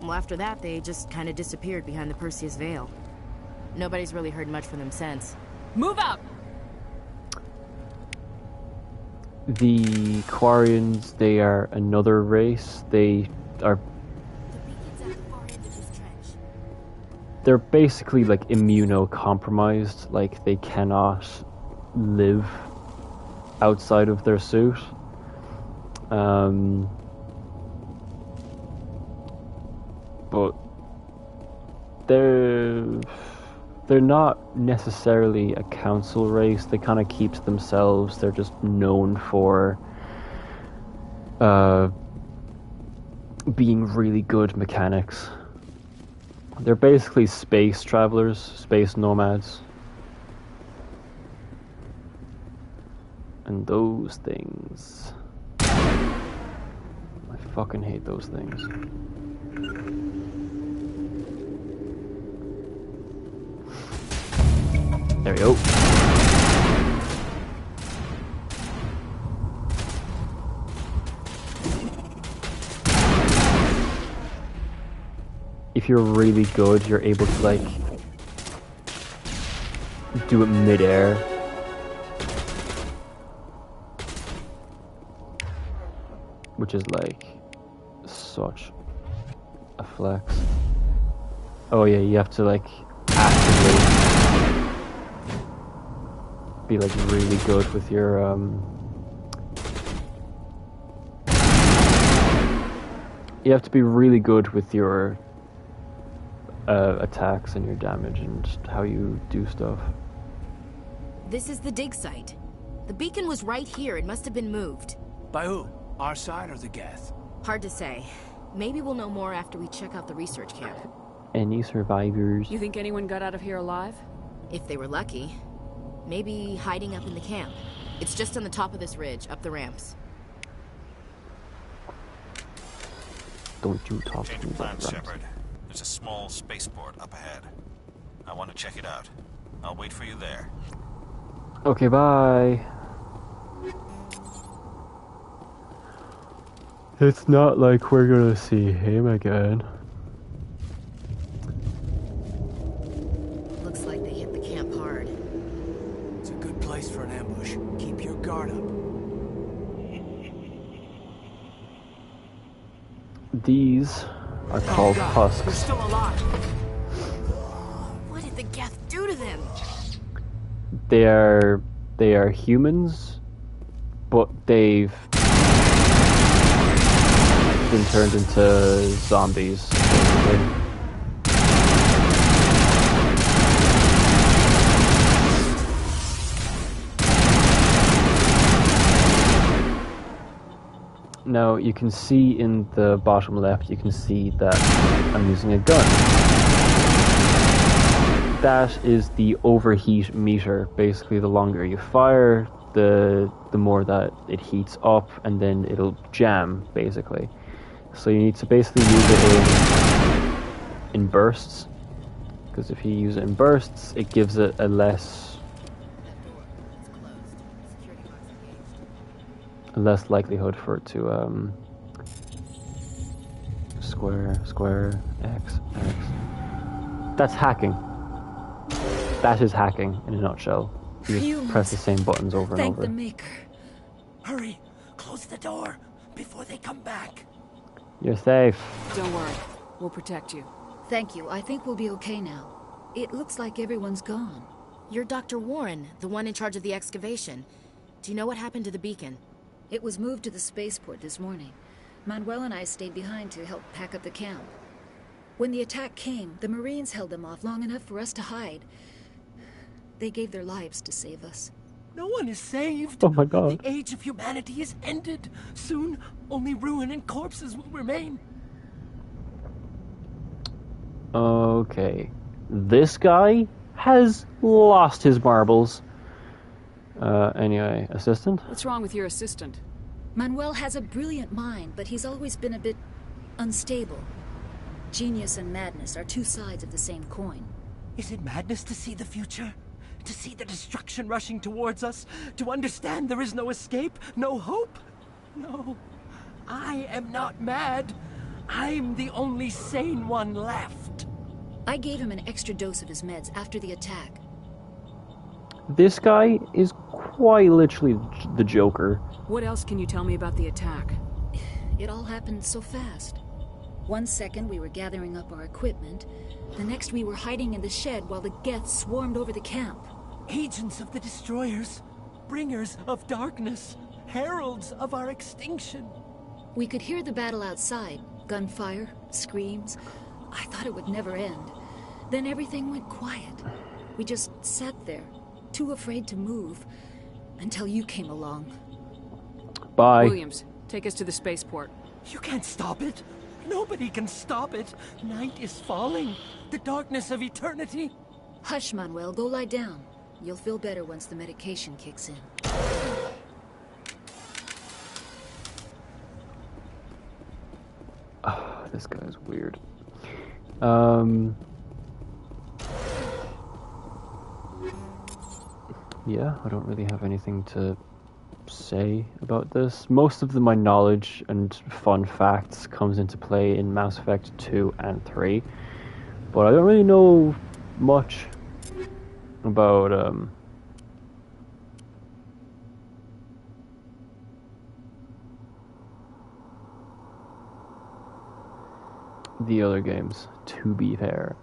Well, after that, they just kind of disappeared behind the Perseus Veil. Nobody's really heard much from them since. Move out! The Quarians, they are another race. They are... They're basically like immunocompromised. Like they cannot live outside of their suit. But they're not necessarily a council race. They kind of keep to themselves. They're just known for being really good mechanics. They're basically space travelers, space nomads. And those things... I fucking hate those things. There we go. If you're really good, you're able to like do it mid-air. Which is like such a flex. Oh yeah, you have to like actively be like really good with your you have to be really good with your attacks and your damage and how you do stuff. This is the dig site. The beacon was right here. It must have been moved. By who? Our side or the Geth? Hard to say. Maybe we'll know more after we check out the research camp. Any survivors? You think anyone got out of here alive? If they were lucky. Maybe hiding up in the camp. It's just on the top of this ridge, up the ramps. Don't you talk to me about Plan, ramps. Shepard. There's a small spaceport up ahead. I want to check it out. I'll wait for you there. Okay, bye. It's not like we're gonna see him again. Looks like they hit the camp hard. It's a good place for an ambush. Keep your guard up. These are called husks. They're still alive. What did the Geth do to them? They are humans, but they've been turned into zombies, basically. Now you can see in the bottom left, you can see that I'm using a gun. That is the overheat meter. Basically, the longer you fire, the more that it heats up, and then it'll jam, basically. So you need to basically use it in bursts, because if you use it in bursts, it gives it a less likelihood for it to square x. That's hacking. That is hacking in a nutshell. You just press the same buttons over and over. Thank the Maker. Hurry, close the door before they come back. You're safe. Don't worry. We'll protect you. Thank you. I think we'll be okay now. It looks like everyone's gone. You're Dr. Warren, the one in charge of the excavation. Do you know what happened to the beacon? It was moved to the spaceport this morning. Manuel and I stayed behind to help pack up the camp. When the attack came, the Marines held them off long enough for us to hide. They gave their lives to save us. No one is saved. Oh my god. The age of humanity is ended. Soon, only ruin and corpses will remain. Okay. This guy has lost his marbles. Anyway, assistant? What's wrong with your assistant? Manuel has a brilliant mind, but he's always been a bit unstable. Genius and madness are two sides of the same coin. Is it madness to see the future? To see the destruction rushing towards us? To understand there is no escape? No hope? No. I am not mad. I'm the only sane one left. I gave him an extra dose of his meds after the attack. This guy is quite literally the Joker. What else can you tell me about the attack? It all happened so fast. 1 second we were gathering up our equipment. The next we were hiding in the shed while the Geth swarmed over the camp. Agents of the Destroyers. Bringers of darkness. Heralds of our extinction. We could hear the battle outside. Gunfire, screams. I thought it would never end. Then everything went quiet. We just sat there, too afraid to move, until you came along. Bye. Williams, take us to the spaceport. You can't stop it. Nobody can stop it. Night is falling. The darkness of eternity. Hush, Manuel. Go lie down. You'll feel better once the medication kicks in. This guy's weird. Yeah, I don't really have anything to say about this. Most of my knowledge and fun facts comes into play in Mass Effect 2 and 3, but I don't really know much about the other games, to be fair.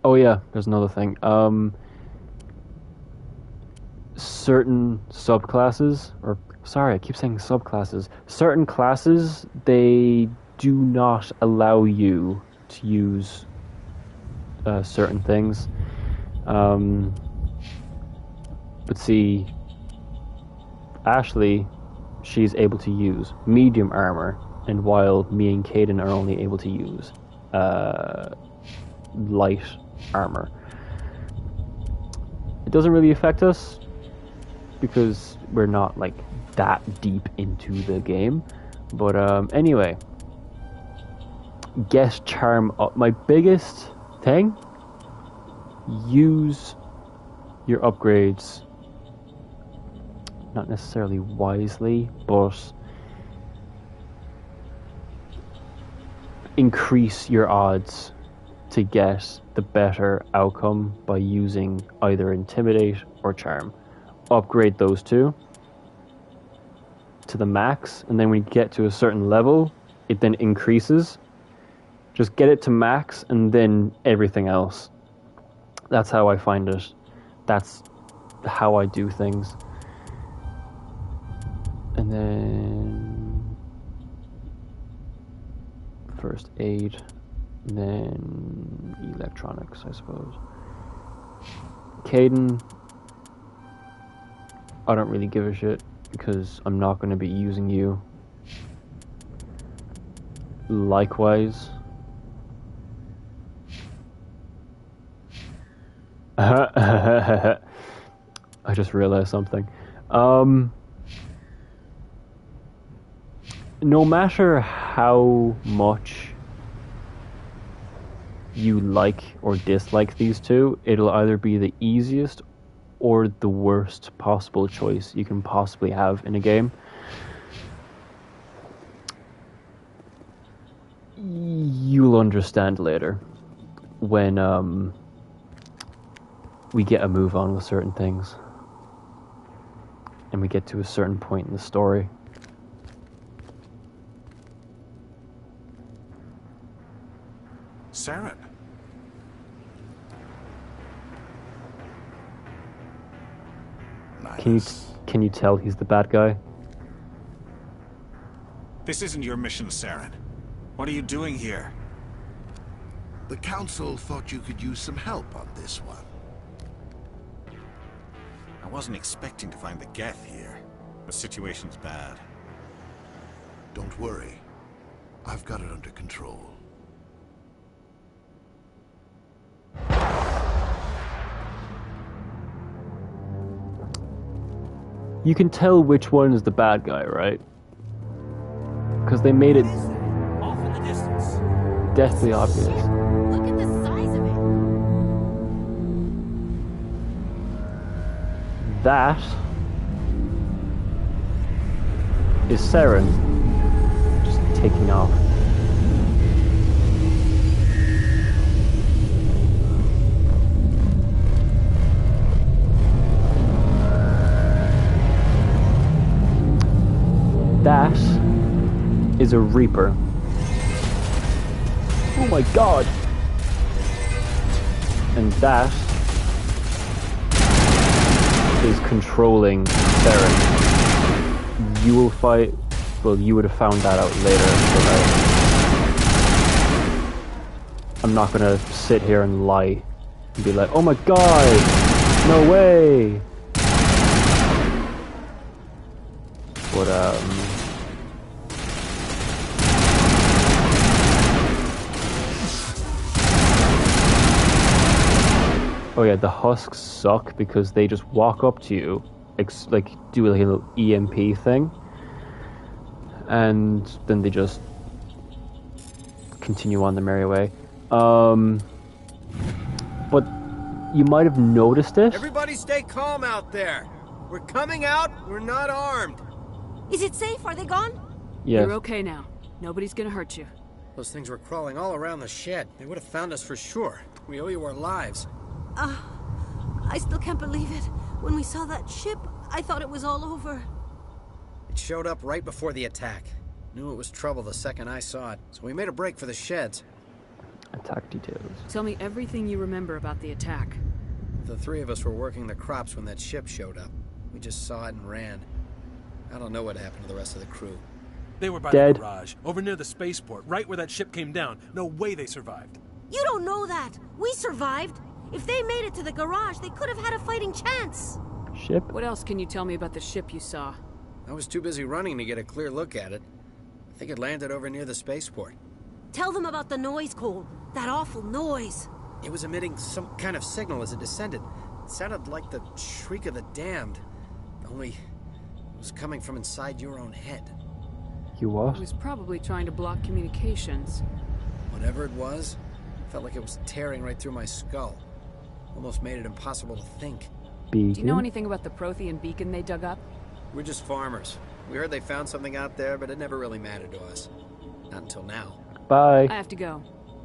Oh yeah, there's another thing. Certain subclasses, or sorry, I keep saying subclasses. Certain classes, they do not allow you to use certain things. But see, Ashley, she's able to use medium armor, and while me and Caden are only able to use light armor. It doesn't really affect us because we're not like that deep into the game. But anyway, get charm up. My biggest thing, use your upgrades not necessarily wisely, but increase your odds to get the better outcome by using either Intimidate or Charm. Upgrade those two to the max, and then when you get to a certain level, it then increases. Just get it to max, and then everything else. That's how I find it. That's how I do things. And then first aid, and then electronics, I suppose. Caden, I don't really give a shit because I'm not going to be using you. Likewise. I just realized something. No matter how much you like or dislike these two, it'll either be the easiest or the worst possible choice you can possibly have in a game. You'll understand later when we get a move on with certain things and we get to a certain point in the story. Saren. Can you tell he's the bad guy? This isn't your mission, Saren. What are you doing here? The Council thought you could use some help on this one. I wasn't expecting to find the Geth here. The situation's bad. Don't worry. I've got it under control. You can tell which one is the bad guy, right? Because they made it Off in the distance. deathly obvious. Look at the size of it. That is Saren just taking off. That is a Reaper. Oh my god! And that is controlling Saren. You will fight... Well, you would have found that out later, but I'm not gonna sit here and lie and be like, oh my god! No way! But, oh yeah, the husks suck because they just walk up to you, like do like a little EMP thing, and then they just continue on their merry way. But you might have noticed it. Everybody stay calm out there. We're coming out, we're not armed. Is it safe? Are they gone? Yes. You're okay now. Nobody's gonna hurt you. Those things were crawling all around the shed. They would have found us for sure. We owe you our lives. I still can't believe it. When we saw that ship, I thought it was all over. It showed up right before the attack. Knew it was trouble the second I saw it, so we made a break for the sheds. Attack details. Tell me everything you remember about the attack. The three of us were working the crops when that ship showed up. We just saw it and ran. I don't know what happened to the rest of the crew. They were by Dead. the garage, over near the spaceport, right where that ship came down. No way they survived. You don't know that. We survived. If they made it to the garage, they could have had a fighting chance. Ship? What else can you tell me about the ship you saw? I was too busy running to get a clear look at it. I think it landed over near the spaceport. Tell them about the noise, Cole. That awful noise. It was emitting some kind of signal as it descended. It sounded like the shriek of the damned. Only it was coming from inside your own head. You what? It was probably trying to block communications. Whatever it was, felt like it was tearing right through my skull. Almost made it impossible to think. Beacon? Do you know anything about the Prothean beacon they dug up? We're just farmers. We heard they found something out there, but it never really mattered to us. Not until now. Bye. I have to go.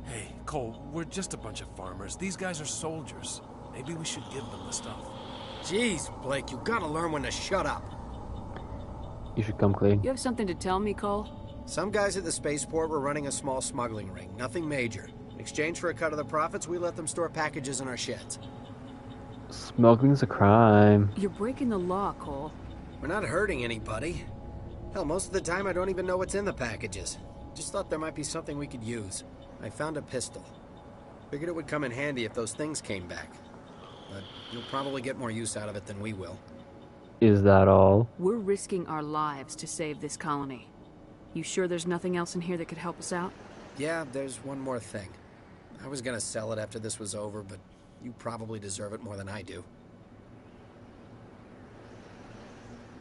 Hey, Cole, we're just a bunch of farmers. These guys are soldiers. Maybe we should give them the stuff. Jeez, Blake, you gotta learn when to shut up. You should come clean. You have something to tell me, Cole? Some guys at the spaceport were running a small smuggling ring. Nothing major. In exchange for a cut of the profits, we let them store packages in our sheds. Smuggling's a crime. You're breaking the law, Cole. We're not hurting anybody. Hell, most of the time I don't even know what's in the packages. Just thought there might be something we could use. I found a pistol. Figured it would come in handy if those things came back. But you'll probably get more use out of it than we will. Is that all? We're risking our lives to save this colony. You sure there's nothing else in here that could help us out? Yeah, there's one more thing. I was gonna sell it after this was over, but you probably deserve it more than I do.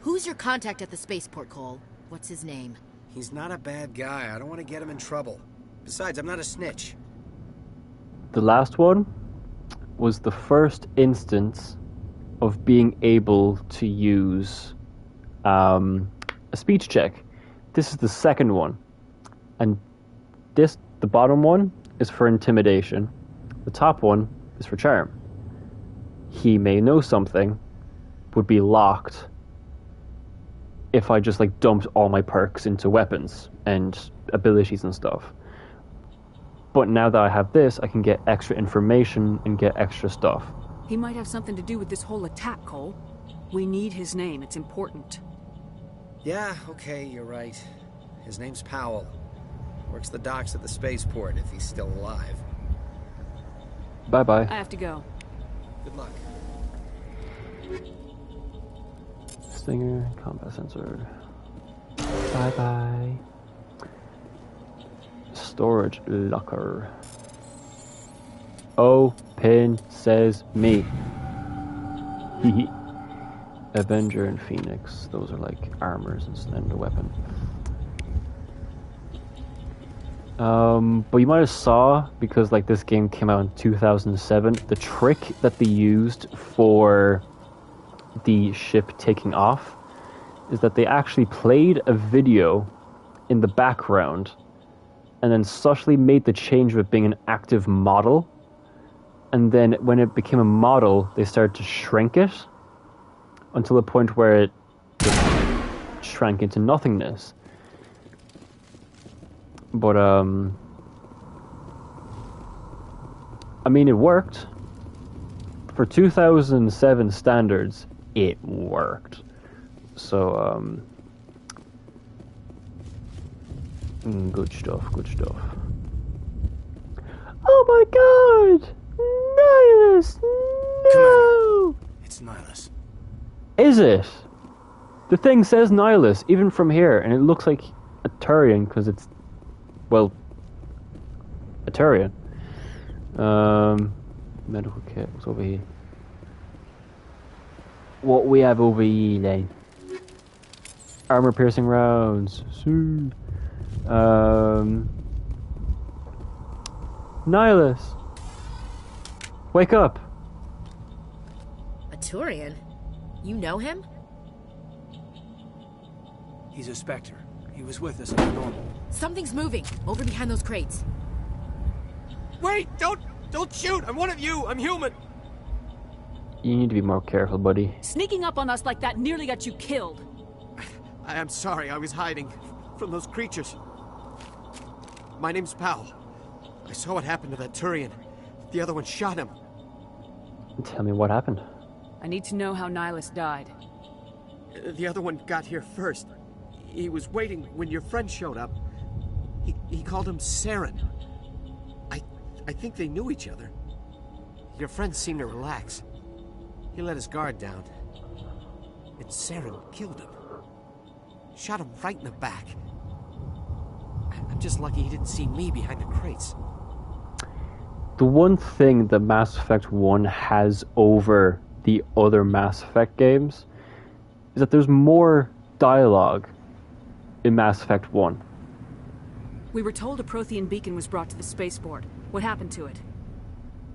Who's your contact at the spaceport, Cole? What's his name? He's not a bad guy. I don't want to get him in trouble. Besides, I'm not a snitch. The last one was the first instance of being able to use a speech check. This is the second one. And the bottom one, is for intimidation. The top one is for charm. He may know something, would be locked if I just like dumped all my perks into weapons and abilities and stuff. But now that I have this, I can get extra information and get extra stuff. He might have something to do with this whole attack, Cole. We need his name. It's important. Yeah, okay, you're right. His name's Powell. Works the docks at the spaceport if he's still alive. Bye-bye. I have to go. Good luck. Stinger, combat sensor. Bye-bye. Storage locker. Open says me. Hehe. Avenger and Phoenix. Those are like armors and a weapon. But you might have saw, because like this game came out in 2007, the trick that they used for the ship taking off is that they actually played a video in the background and then subtly made the change of it being an active model. And then when it became a model, they started to shrink it until the point where it just shrank into nothingness. But, I mean, it worked. For 2007 standards, it worked. So, good stuff, good stuff. Oh my god! Nihilus! No! It's Nihilus. Is it? The thing says Nihilus, even from here, and it looks like a Turian, because it's, well, a Turian. Medical kit, what's over here? What we have over here, then? Armor piercing rounds. Nihilus! Wake up! A Turian? You know him? He's a Spectre. He was with us on normal. Something's moving, over behind those crates. Wait! Don't shoot! I'm one of you! I'm human! You need to be more careful, buddy. Sneaking up on us like that nearly got you killed. I am sorry, I was hiding from those creatures. My name's Powell. I saw what happened to that Turian. The other one shot him. Tell me what happened. I need to know how Nihilus died. The other one got here first. He was waiting when your friend showed up. He called him Saren. I think they knew each other. Your friend seemed to relax. He let his guard down. And Saren killed him. Shot him right in the back. I'm just lucky he didn't see me behind the crates. The one thing that Mass Effect 1 has over the other Mass Effect games is that there's more dialogue in Mass Effect 1. We were told a Prothean beacon was brought to the spaceport. What happened to it?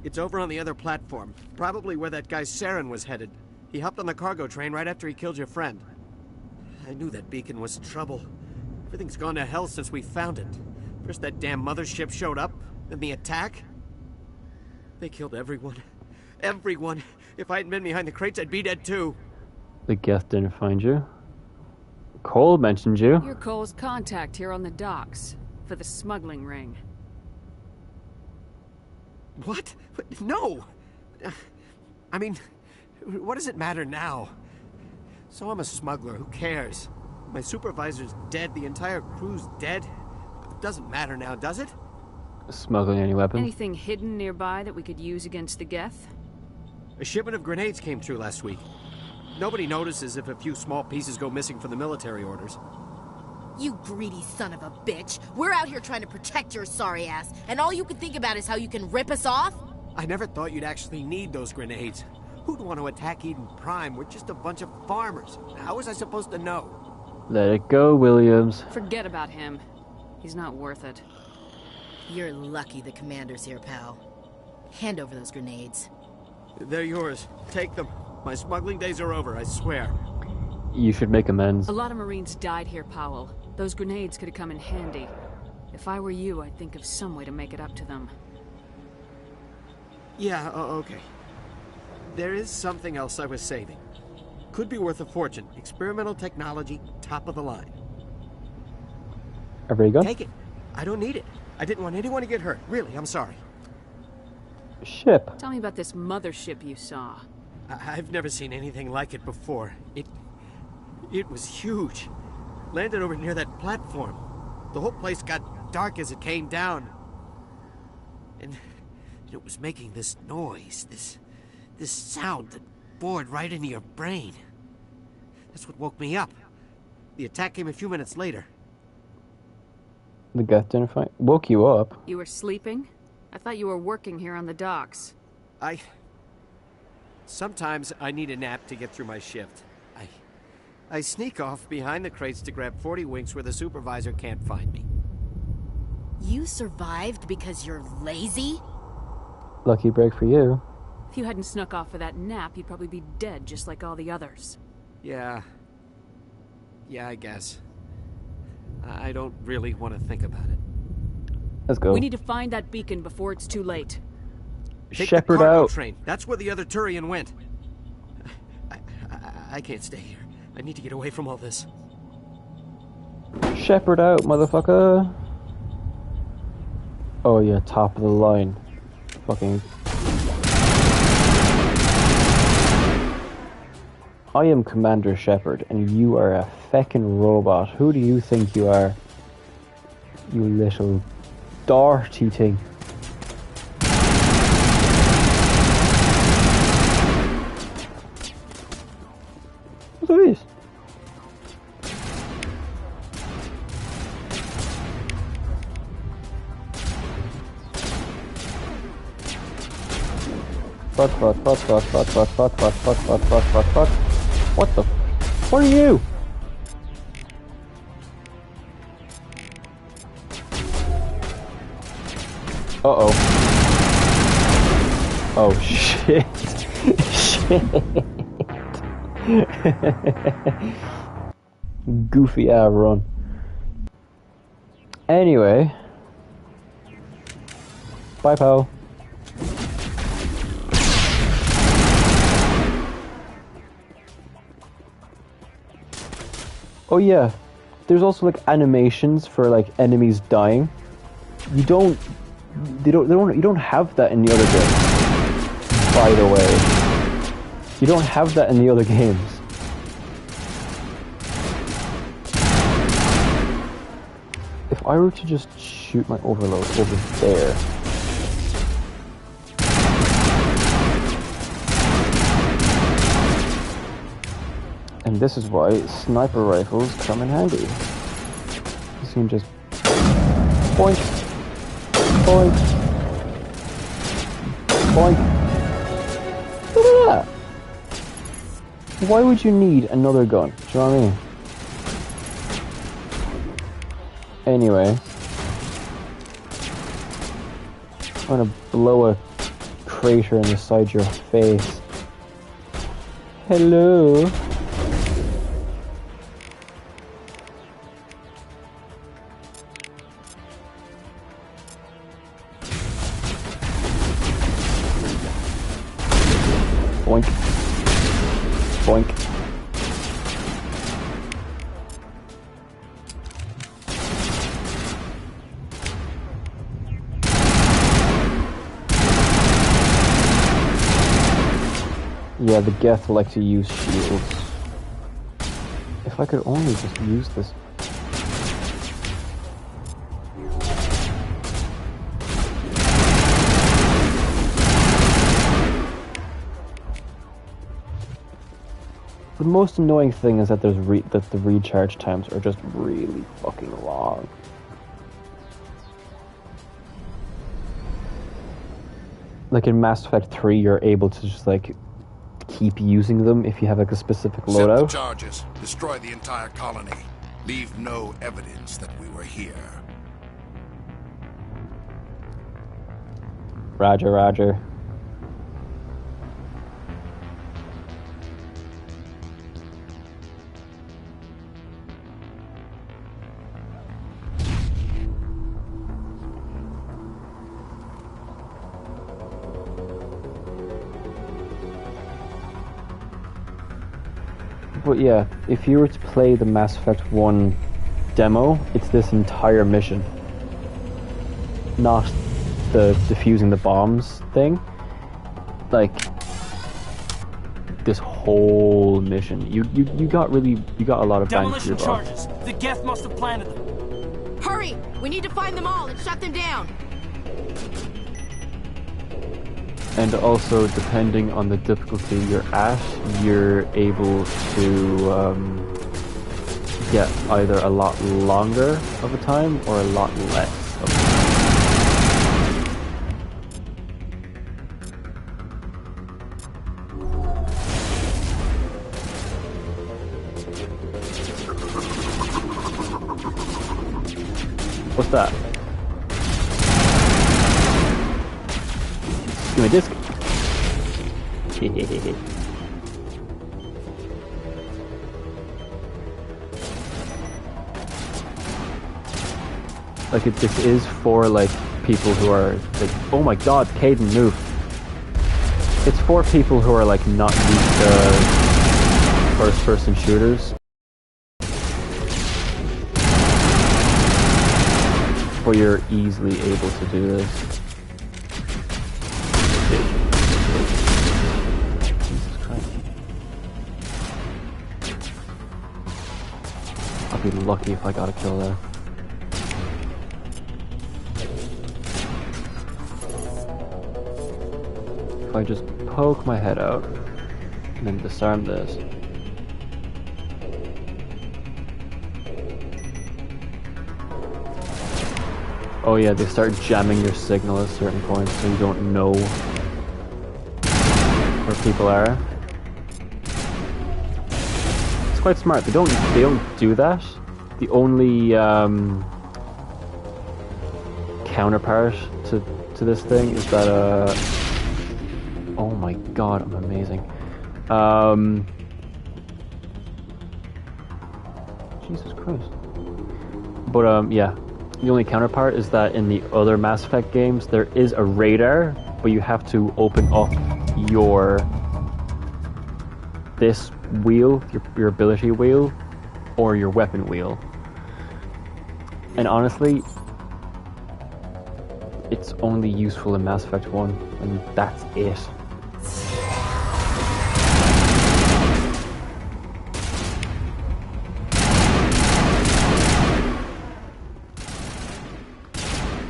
It's over on the other platform. Probably where that guy Saren was headed. He hopped on the cargo train right after he killed your friend. I knew that beacon was trouble. Everything's gone to hell since we found it. First that damn mothership showed up, then the attack. They killed everyone. Everyone. If I hadn't been behind the crates, I'd be dead too. The Geth didn't find you. Cole mentioned you. You're Cole's contact here on the docks. For the smuggling ring. What? No! I mean, what does it matter now? So I'm a smuggler, who cares? My supervisor's dead, the entire crew's dead. It doesn't matter now, does it? Smuggling any weapons? Anything hidden nearby that we could use against the Geth? A shipment of grenades came through last week. Nobody notices if a few small pieces go missing from the military orders. You greedy son of a bitch. We're out here trying to protect your sorry ass, and all you can think about is how you can rip us off? I never thought you'd actually need those grenades. Who'd want to attack Eden Prime? We're just a bunch of farmers. How was I supposed to know? Let it go, Williams. Forget about him. He's not worth it. You're lucky the commander's here, pal. Hand over those grenades. They're yours. Take them. My smuggling days are over, I swear. You should make amends. A lot of Marines died here, Powell. Those grenades could have come in handy. If I were you, I'd think of some way to make it up to them. Yeah, okay. There is something else I was saving. Could be worth a fortune. Experimental technology, top of the line. A ray gun? Take it. I don't need it. I didn't want anyone to get hurt. Really, I'm sorry. Ship. Tell me about this mothership you saw. I've never seen anything like it before. It was huge. Landed over near that platform. The whole place got dark as it came down. And it was making this noise, this sound that bored right into your brain. That's what woke me up. The attack came a few minutes later. The Geth didn't fight? Woke you up? You were sleeping? I thought you were working here on the docks. Sometimes I need a nap to get through my shift. I sneak off behind the crates to grab 40 winks where the supervisor can't find me. You survived because you're lazy? Lucky break for you. If you hadn't snuck off for that nap, you'd probably be dead just like all the others. Yeah, I guess. I don't really want to think about it. Let's go. We need to find that beacon before it's too late. Take Shepherd the cargo out. train. That's where the other Turian went. I can't stay here. I need to get away from all this. Shepherd out, motherfucker. Oh yeah, top of the line. Fucking. I am Commander Shepard, and you are a feckin' robot. Who do you think you are? You little dirty thing. What's this? Fuck. What the? What are you? Uh-oh. Oh, shit. Shit. Goofy run. Anyway. Bye, pal. Oh yeah, there's also like animations for like enemies dying. You don't have that in the other games. By the way, you don't have that in the other games. If I were to just shoot my overload over there. And this is why sniper rifles come in handy. You can just boink, boink, boink. Look at that. Why would you need another gun? Do you know what I mean? Anyway, I'm gonna blow a crater in the side of your face. Hello. Boink. Boink. Yeah, the Geth like to use shields. If I could only just use this. The most annoying thing is that the recharge times are just really fucking long. Like in Mass Effect 3, you're able to just like keep using them if you have like a specific Set the loadout. charges. Destroy the entire colony. Leave no evidence that we were here. Roger, roger. But yeah, if you were to play the Mass Effect 1 demo, it's this entire mission. not the defusing the bombs thing. Like this whole mission, you got a lot of bang for your Demolition buck. charges. The Geth must have planted them. Hurry! We need to find them all and shut them down. And also, depending on the difficulty you're at, you're able to get either a lot longer of a time or a lot less of a time. What's that? Give me a disc. Like this is for like people who are like, oh my god, Caden, move. It's for people who are like not used to first-person shooters. Where you're easily able to do this. Jesus Christ. I'll be lucky if I got a kill there. If I just poke my head out and then disarm this. Oh yeah, they start jamming your signal at certain points so you don't know where people are. It's quite smart. They don't do that. The only counterpart to this thing is that oh my god, I'm amazing. Jesus Christ. But yeah. The only counterpart is that in the other Mass Effect games, there is a radar, but you have to open up this wheel, your ability wheel, or your weapon wheel. And honestly, it's only useful in Mass Effect 1, and that's it.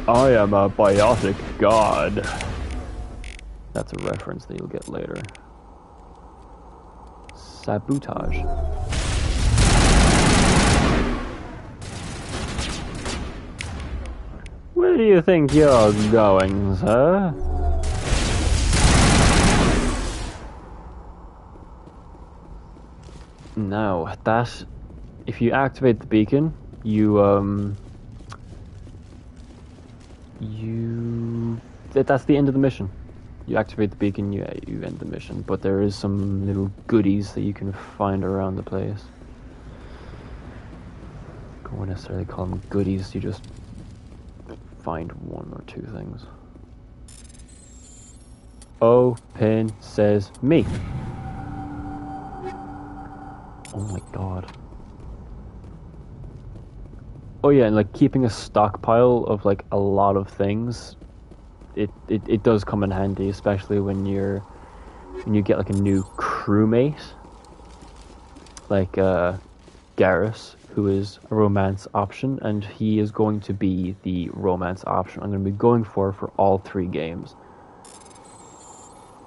I am a biotic god. That's a reference that you'll get later. Sabotage. Where do you think you're going, sir? Now, if you activate the beacon, that's the end of the mission. You activate the beacon, you end the mission, but there is some little goodies that you can find around the place. I wouldn't necessarily call them goodies, you just find one or two things. Open says me. Oh my god. Oh yeah, and like keeping a stockpile of like a lot of things, it does come in handy, especially when you get like a new crewmate, like Garrus, who is a romance option, and he is going to be the romance option I'm going to be going for all 3 games.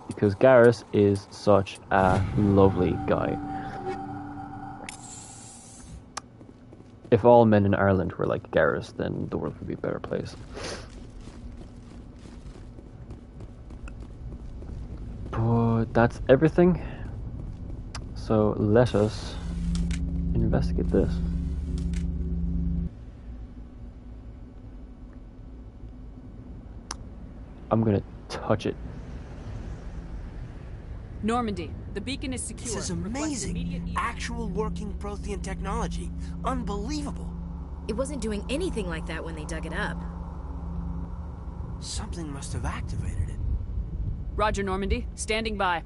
Because Garrus is such a lovely guy. If all men in Ireland were like Garrus, then the world would be a better place. But that's everything. So let us investigate this. I'm gonna touch it. Normandy, the beacon is secure. This is amazing. Actual working Prothean technology. Unbelievable. It wasn't doing anything like that when they dug it up. Something must have activated it. Roger, Normandy. Standing by.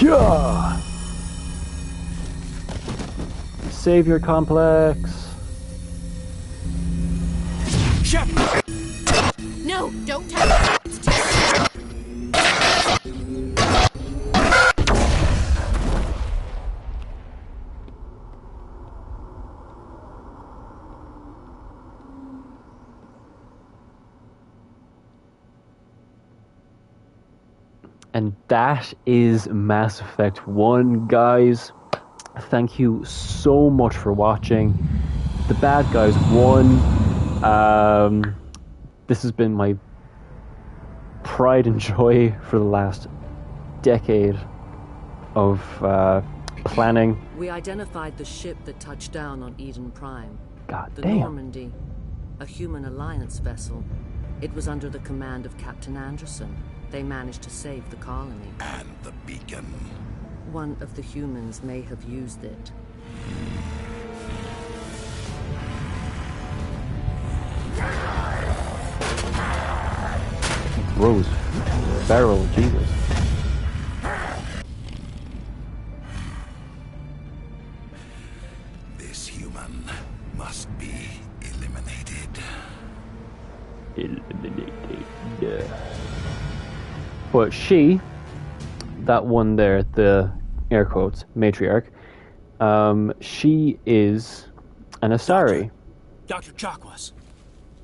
Yeah. Savior complex. No, don't touch it. It's too- And that is Mass Effect 1, guys. Thank you so much for watching. The bad guys won. This has been my pride and joy for the last decade of planning. We identified the ship that touched down on Eden Prime. God the damn. Normandy, a human alliance vessel. It was under the command of Captain Anderson. They managed to save the colony. And the beacon. One of the humans may have used it. Rose. Barrel, Jesus. This human must be eliminated. Eliminated. But she, that one there, the air quotes, matriarch, she is an Asari. Dr. Chakwas.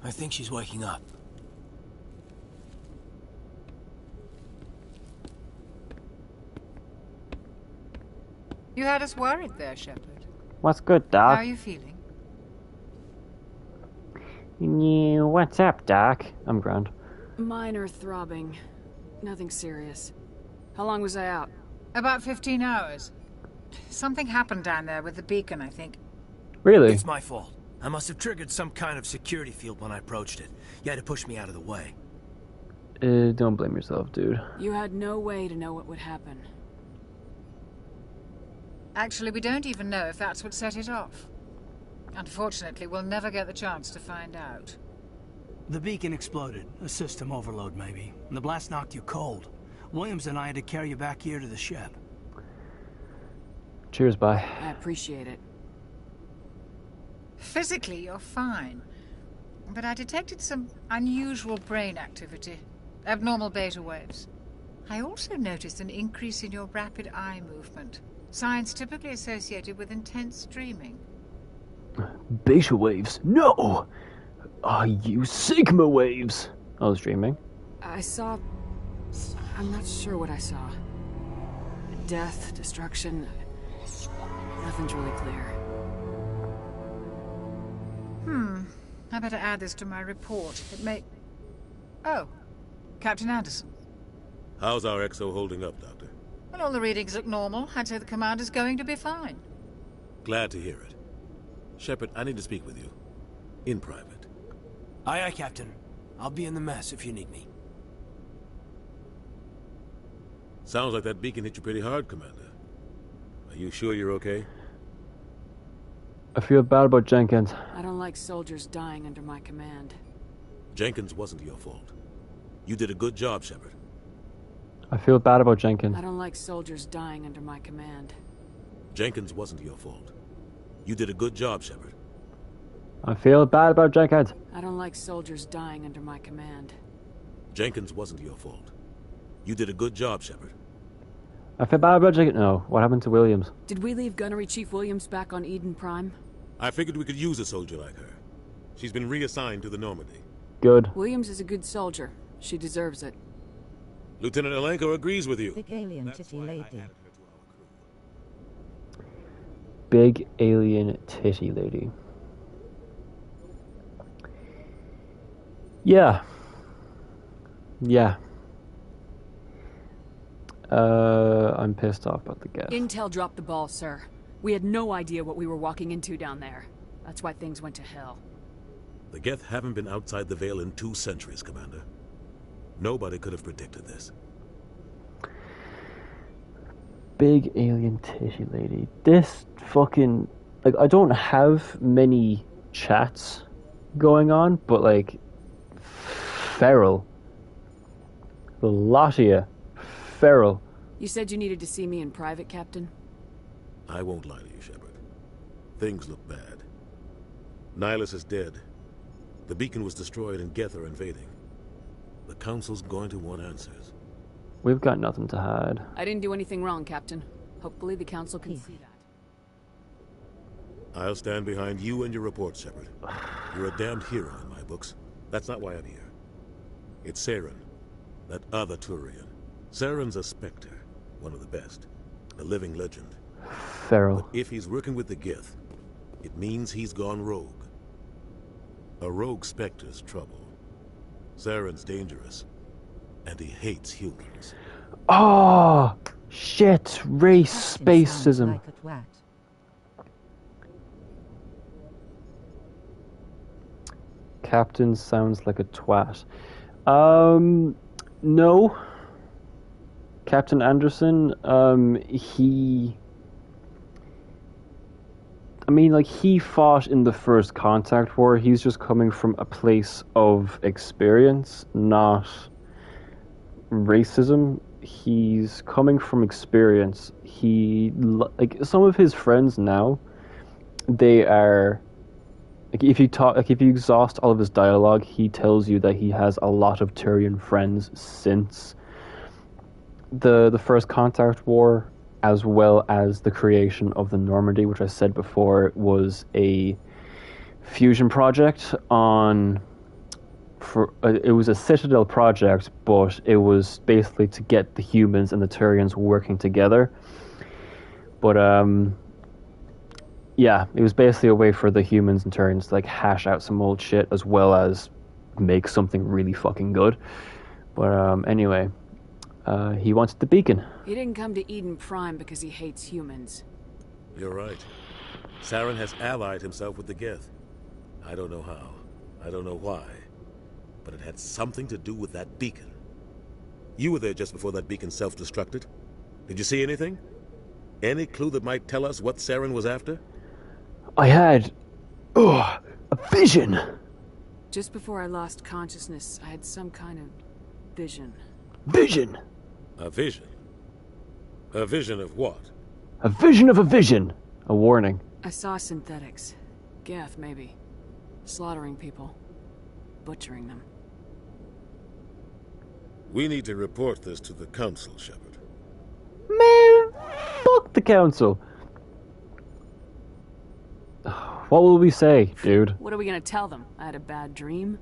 I think she's waking up. You had us worried there, Shepard. What's good, How Doc? are you feeling? Yeah, what's up, Doc? I'm grand. Minor throbbing. Nothing serious. How long was I out? About 15 hours. Something happened down there with the beacon, I think. Really? It's my fault. I must have triggered some kind of security field when I approached it. You had to push me out of the way. Don't blame yourself, dude. You had no way to know what would happen. Actually, we don't even know if that's what set it off. Unfortunately, we'll never get the chance to find out. The beacon exploded. A system overload, maybe. And the blast knocked you cold. Williams and I had to carry you back here to the ship. Cheers, bye. I appreciate it. Physically, you're fine. But I detected some unusual brain activity. Abnormal beta waves. I also noticed an increase in your rapid eye movement. Signs typically associated with intense dreaming. Beta waves? No! I use Sigma waves! I was dreaming. I saw... I'm not sure what I saw. Death, destruction... Nothing's really clear. I better add this to my report. It may... Oh, Captain Anderson. How's our XO holding up, Doctor? Well, all the readings look normal. I'd say the commander's going to be fine. Glad to hear it. Shepard, I need to speak with you. In private. Aye, aye, Captain. I'll be in the mess if you need me. Sounds like that beacon hit you pretty hard, Commander. Are you sure you're okay? I feel bad about Jenkins. I don't like soldiers dying under my command. Jenkins wasn't your fault. You did a good job, Shepard. I feel bad about Jenkins. I don't like soldiers dying under my command. Jenkins wasn't your fault. You did a good job, Shepard. I feel bad about Jenkins. I don't like soldiers dying under my command. Jenkins wasn't your fault. You did a good job, Shepard. I feel bad about Jenkins. No, what happened to Williams? Did we leave Gunnery Chief Williams back on Eden Prime? I figured we could use a soldier like her. She's been reassigned to the Normandy. Good. Williams is a good soldier. She deserves it. Lieutenant Alenko agrees with you. Big alien titty lady. Big alien titty lady. Yeah. Yeah. I'm pissed off about the gas. Intel dropped the ball, sir. We had no idea what we were walking into down there. That's why things went to hell. The Geth haven't been outside the Veil in 2 centuries, Commander. Nobody could have predicted this. Big alien titty lady. This fucking... Like, I don't have many chats going on, but, like, feral. The lot of you. Feral. You said you needed to see me in private, Captain? I won't lie to you, Shepard. Things look bad. Nihilus is dead. The beacon was destroyed and Geth are invading. The Council's going to want answers. We've got nothing to hide. I didn't do anything wrong, Captain. Hopefully the Council can see that. I'll stand behind you and your report, Shepard. You're a damned hero in my books. That's not why I'm here. It's Saren, that other Turian. Saren's a Spectre, one of the best. A living legend. Feral. But if he's working with the Gith, it means he's gone rogue. A rogue Spectre's trouble. Saren's dangerous, and he hates humans. Oh, shit. Race, spacism. Captain sounds like a twat. No. Captain Anderson, he fought in the First Contact War. He's just coming from a place of experience, not racism. He's coming from experience. Some of his friends now, they are, if you exhaust all of his dialogue, he tells you that he has a lot of Turian friends since the First Contact War, as well as the creation of the Normandy, which I said before was a fusion project it was a Citadel project, but it was basically to get the humans and the Turians working together. But yeah, it was basically a way for the humans and Turians to hash out some old shit as well as make something really fucking good. But anyway, he wanted the beacon. He didn't come to Eden Prime because he hates humans. You're right. Saren has allied himself with the Geth. I don't know how. I don't know why. But it had something to do with that beacon. You were there just before that beacon self-destructed. Did you see anything? Any clue that might tell us what Saren was after? I had a vision. Just before I lost consciousness, I had some kind of vision. Vision? A vision? A vision of what? A vision of a vision. A warning. I saw synthetics. Geth, maybe. Slaughtering people. Butchering them. We need to report this to the Council, Shepard. Man, fuck the Council. What will we say, dude? What are we gonna tell them? I had a bad dream?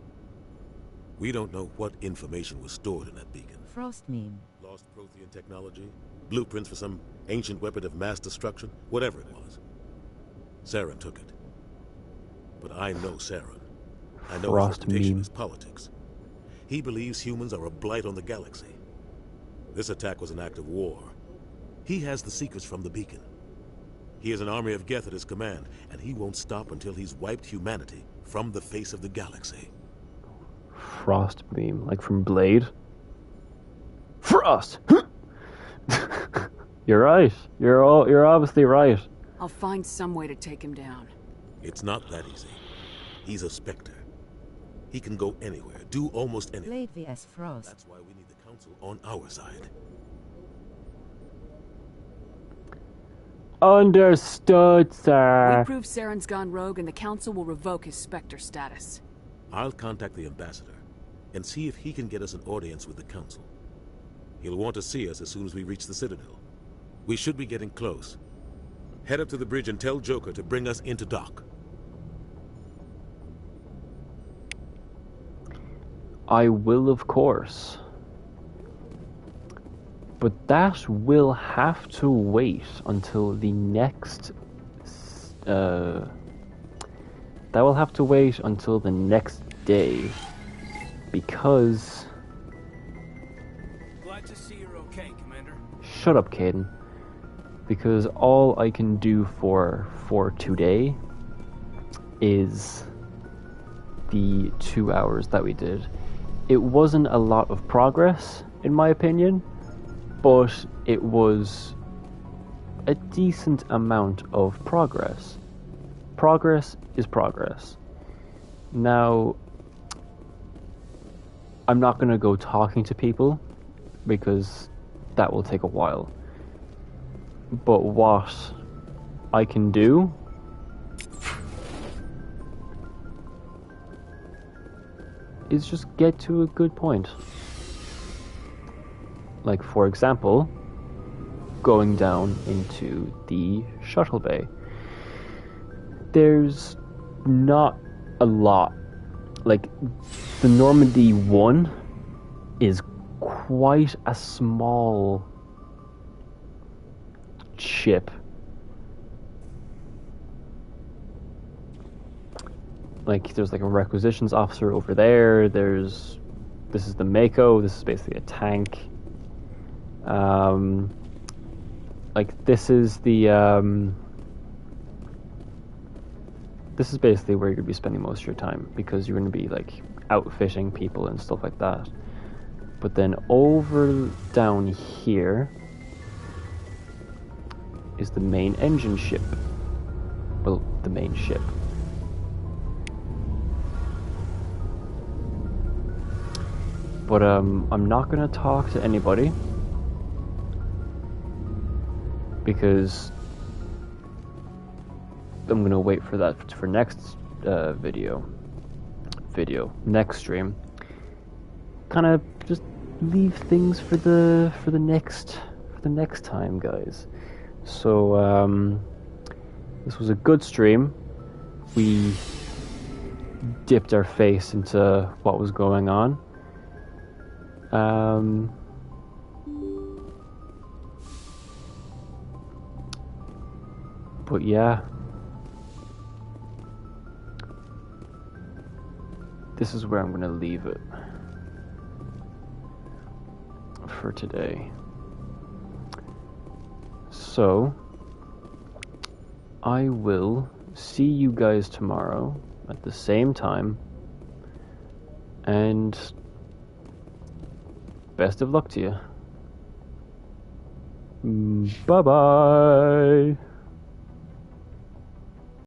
We don't know what information was stored in that beacon. Frost meme. Lost Prothean technology? Blueprints for some ancient weapon of mass destruction? Whatever it was. Saren took it. But I know Saren. I know his reputation is politics. He believes humans are a blight on the galaxy. This attack was an act of war. He has the secrets from the beacon. He has an army of Geth at his command, and he won't stop until he's wiped humanity from the face of the galaxy. Frost beam, like from Blade? Frost! You're right. You're obviously right. I'll find some way to take him down. It's not that easy. He's a Spectre. He can go anywhere, do almost anything. Blade vs. Frost. That's why we need the Council on our side. Understood, sir. We prove Saren's gone rogue and the Council will revoke his Spectre status. I'll contact the Ambassador and see if he can get us an audience with the Council. He'll want to see us as soon as we reach the Citadel. We should be getting close. Head up to the bridge and tell Joker to bring us into dock. I will, of course. But that will have to wait until the next... that will have to wait until the next day. Because... Glad to see you're okay, Commander. Shut up, Caden. Because all I can do for today is the 2 hours that we did. It wasn't a lot of progress, in my opinion, but it was a decent amount of progress. Progress is progress. Now, I'm not going to go talking to people, because that will take a while. But what I can do is just get to a good point. Like, for example, going down into the shuttle bay. There's not a lot. Like, the Normandy 1 is quite a small ship. Like, there's like a requisitions officer over there. This is the Mako. This is basically a tank. Like, this is the this is basically where you're gonna be spending most of your time, because you're gonna be like outfitting people and stuff like that. But then over down here is the main engine ship. Well, the main ship. But I'm not gonna talk to anybody, because I'm gonna wait for that for next next stream. Kind of just leave things for the next time, guys. So this was a good stream. We dipped our face into what was going on. But yeah, this is where I'm gonna leave it for today. So I will see you guys tomorrow at the same time, and best of luck to you. Bye bye.